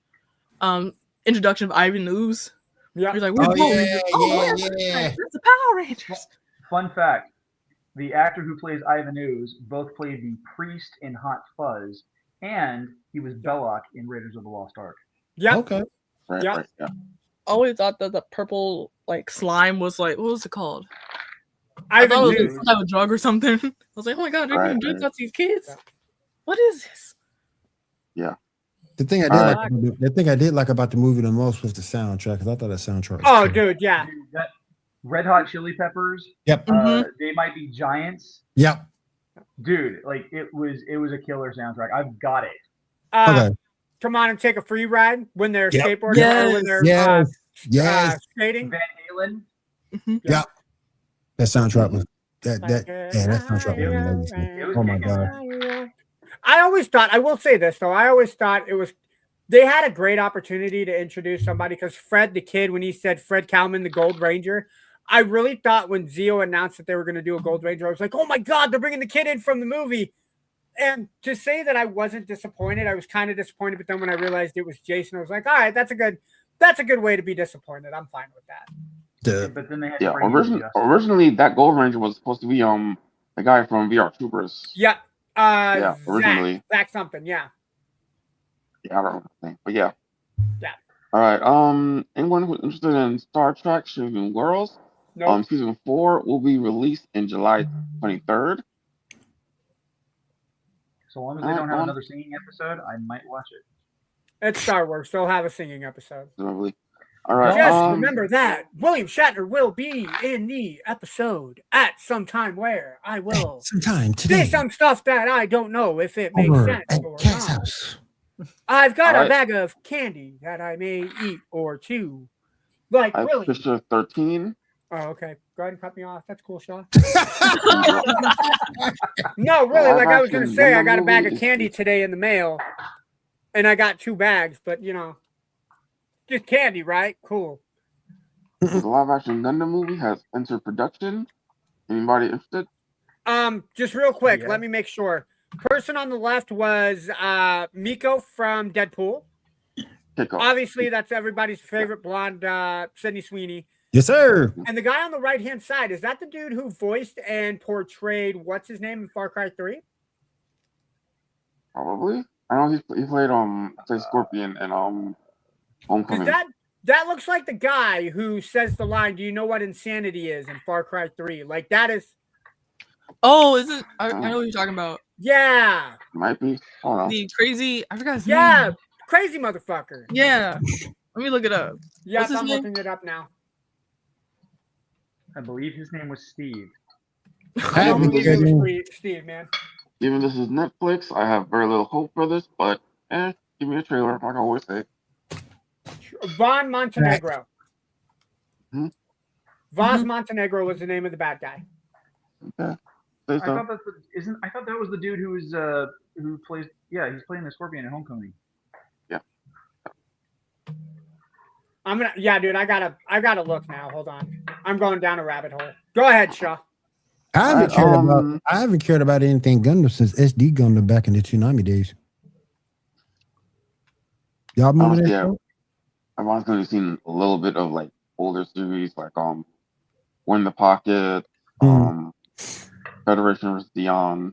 introduction of Ivan Ooze. Yeah. He's like, we're that's the Power Rangers. Fun fact: the actor who plays Ivan Ooze both played the priest in Hot Fuzz, and he was Belloc in Raiders of the Lost Ark. Yeah. Okay. Right. Yeah. I always thought that the purple slime was what was it called? I thought it was some type of drug or something. I was like, oh my god, they're getting drugs out these kids. Yeah. What is this? Yeah. The thing I did like about the movie the most was the soundtrack, because I thought that soundtrack was cool. Dude, yeah. Dude, that Red Hot Chili Peppers. Yep. They Might Be Giants. Yep. Dude, like it was a killer soundtrack. I've got it. Okay. Come on and take a free ride when they're skateboarding or when they're skating. Van Halen. Yeah. That soundtrack was that soundtrack was amazing. Oh my god. I always thought, I will say this though, they had a great opportunity to introduce somebody, because Fred the Kid, when he said Fred Kalman, the Gold Ranger, I really thought when Zio announced that they were going to do a Gold Ranger, I was like, oh my God, they're bringing the kid in from the movie. And to say that I wasn't disappointed, I was kind of disappointed. But then when I realized it was Jason, I was like, all right, that's a good way to be disappointed. I'm fine with that. But then they had Yeah, to bring in Justin. originally that Gold Ranger was supposed to be the guy from VR Troopers. Yeah. Yeah, originally. Zach something, yeah. Yeah, I don't know the thing, but yeah. Yeah. All right. Anyone who's interested in Star Trek Shrinking Worlds? Nope. Season 4 will be released in July 23rd. So long as they don't have another singing episode, I might watch it. It's Star Wars. They'll have a singing episode. Probably. All right. Just remember that William Shatner will be in the episode at some time where I will sometime today say some stuff that I don't know if it makes sense or Cat's not. house. I've got a bag of candy that I may eat or two. Like, really? Fisher 13. Oh, okay. Go ahead and cut me off. That's cool, Shaw. No, really, like I was going to say, I got a bag of candy today in the mail, and I got 2 bags, but, just candy, right? Cool. The live-action Gundam movie has entered production. Anybody interested? Just real quick, let me make sure. Person on the left was Miko from Deadpool. Obviously, that's everybody's favorite blonde, Sydney Sweeney. Yes, sir. And the guy on the right-hand side, is that the dude who voiced and portrayed, what's his name in Far Cry 3? Probably. I know he played Scorpion and Homecoming. That looks like the guy who says the line, "Do you know what insanity is?" in Far Cry 3. Like that is. Oh, is it? I know what you're talking about. Yeah. Might be. The crazy. I forgot his name. Yeah, crazy motherfucker. Yeah. Let me look it up. Yeah, I'm looking it up now. I believe his name was Steve. I don't believe it was Steve, man. Given this is Netflix, I have very little hope for this, but give me a trailer, like I always say. Von Montenegro. Hmm? Vaz Montenegro was the name of the bad guy. Okay. I thought that was the dude who was who plays. Yeah, he's playing the Scorpion in Homecoming. Yeah. Dude, I gotta look now. Hold on. I'm going down a rabbit hole. Go ahead, Shaw. I haven't cared about anything Gundam since SD Gundam back in the Tsunami days. Y'all remember that? Yeah. I've honestly seen a little bit of like older series like One in the Pocket, Federation vs. Dion.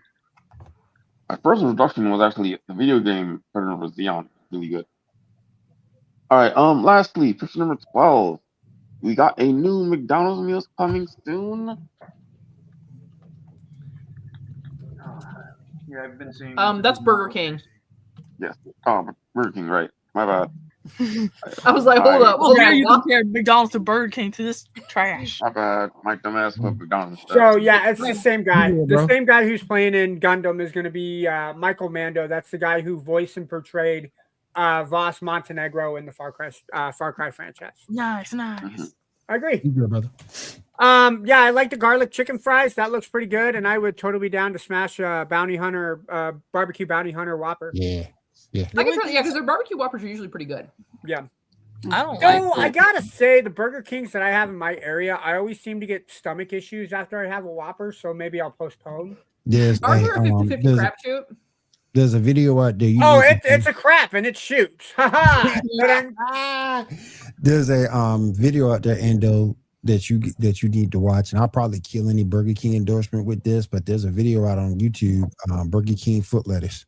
My first introduction was actually the video game Federation vs. Dion. Really good. All right. Lastly, picture number 12. We got a new McDonald's meals coming soon. Yeah, I've been seeing. That's Burger King. Yes. Oh, Burger King, right? My bad. I was like, hold up. Well, there you compare McDonald's to Burger King to this trash. My bad. Mike dumbass put McDonald's. So yeah, it's the same guy. The same guy who's playing in Gundam is going to be Michael Mando. That's the guy who voiced and portrayed Vaz Montenegro in the Far Cry franchise. Nice. I agree. You good, brother? Yeah, I like the garlic chicken fries. That looks pretty good, and I would totally be down to smash Bounty Hunter, barbecue Bounty Hunter Whopper. Yeah. I can try, because their barbecue Whoppers are usually pretty good. Yeah. I don't I gotta say, the Burger Kings that I have in my area, I always seem to get stomach issues after I have a Whopper, so maybe I'll postpone. There's Are there a 50-50 crapshoot? There's a video out there. It's a crap and it shoots. There's a video out there, Endo, that you need to watch, and I'll probably kill any Burger King endorsement with this, but there's a video out on YouTube, Burger King foot lettuce.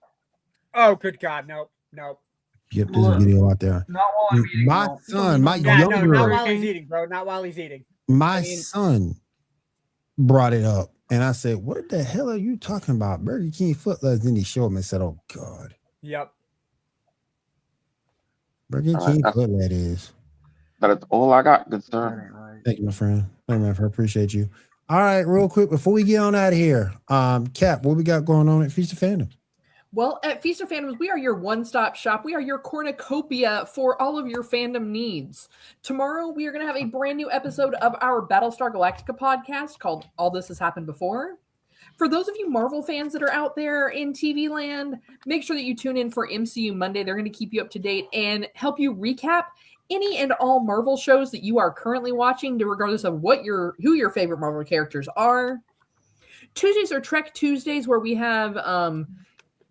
Oh, good God, nope. Yep, there's a video out there. Not while I'm eating. My son, my not younger, while he's eating, bro. Not while he's eating. My son brought it up, and I said, "What the hell are you talking about, Burger King foot lettuce?" Then he showed me and said, "Oh God." Yep. Burger King foot lettuce. That's all I got, good sir. Right. Thank you, my friend. Thank you, my friend. Appreciate you. All right, real quick before we get on out of here, Cap, what we got going on at Feast of Fandom? Well, at Feast of Fandoms, we are your one-stop shop. We are your cornucopia for all of your fandom needs. Tomorrow, we are going to have a brand new episode of our Battlestar Galactica podcast called All This Has Happened Before. For those of you Marvel fans that are out there in TV land, make sure that you tune in for MCU Monday. They're going to keep you up to date and help you recap any and all Marvel shows that you are currently watching, regardless of who your favorite Marvel characters are. Tuesdays are Trek Tuesdays, where we have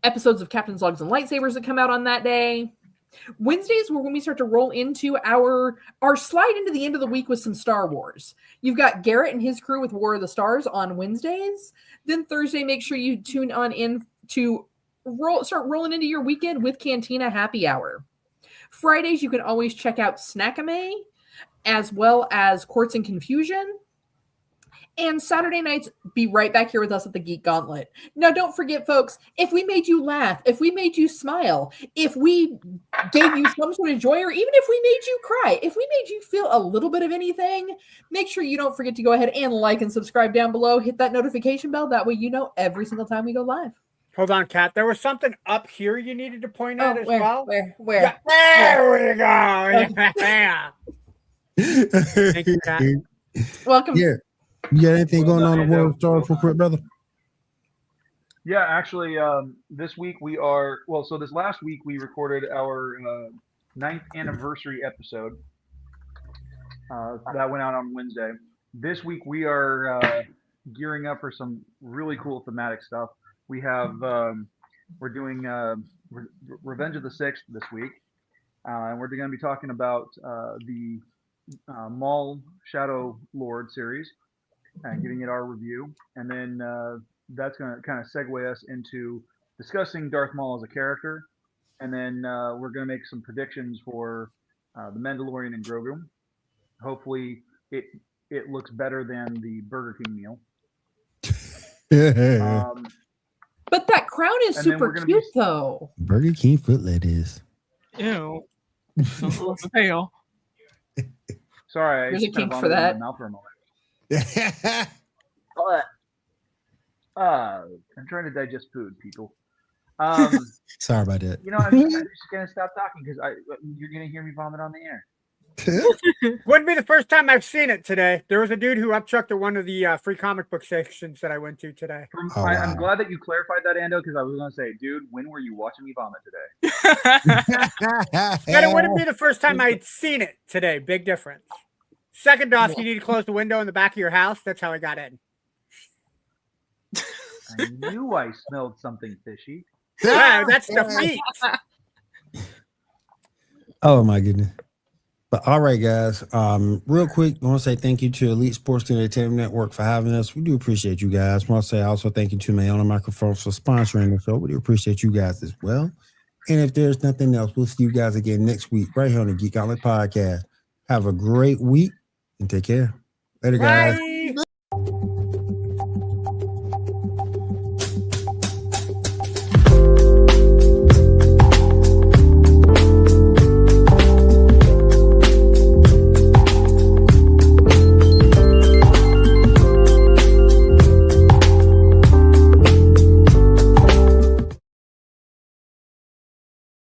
episodes of Captain's Logs and Lightsabers that come out on that day. Wednesdays were when we start to roll into our slide into the end of the week with some Star Wars. You've got Garrett and his crew with War of the Stars on Wednesdays. Then Thursday, make sure you tune on in to start rolling into your weekend with Cantina Happy Hour. Fridays, you can always check out Snackame, as well as Quartz and Confusion. And Saturday nights, be right back here with us at the Geek Gauntlet. Now, don't forget, folks, if we made you laugh, if we made you smile, if we gave you some sort of joy, or even if we made you cry, if we made you feel a little bit of anything, make sure you don't forget to go ahead and like and subscribe down below. Hit that notification bell. That way you know every single time we go live. Hold on, Kat. There was something up here you needed to point out as well. Where? Yeah, there we go. Yeah. Thank you, Kat. Welcome. Yeah. You got anything going on in the world of Star Wars real quick, brother? Yeah, actually, this week so this last week we recorded our 9th anniversary episode. That went out on Wednesday. This week we are gearing up for some really cool thematic stuff. We have, we're doing Revenge of the Sixth this week. And we're going to be talking about the Maul Shadow Lord series. Giving it our review, and then that's going to kind of segue us into discussing Darth Maul as a character, and then we're going to make some predictions for the Mandalorian and Grogu. Hopefully, it looks better than the Burger King meal. But that crown is super cute, though. Burger King foot lettuce. Ew. What's the tail? Sorry, There's I a kink vomited for in that. my mouth for a moment. I'm trying to digest food, people. Sorry about that. I'm just gonna stop talking because you're gonna hear me vomit on the air. Wouldn't be the first time I've seen it today. There was a dude who upchucked at one of the free comic book sections that I went to today. I'm glad that you clarified that, Ando, because I was gonna say, dude, when were you watching me vomit today? But it wouldn't be the first time I'd seen it today. Big difference. Second off, you need to close the window in the back of your house. That's how I got in. I knew I smelled something fishy. Wow, that's the feet. Oh my goodness. But all right, guys. Real quick, I want to say thank you to Elite Sports Entertainment Network for having us. We do appreciate you guys. I want to say also thank you to Mayona Microphones for sponsoring the show. We do appreciate you guys as well. And if there's nothing else, we'll see you guys again next week right here on the Geek Gauntlet Podcast. Have a great week and take care. Later, guys. Bye.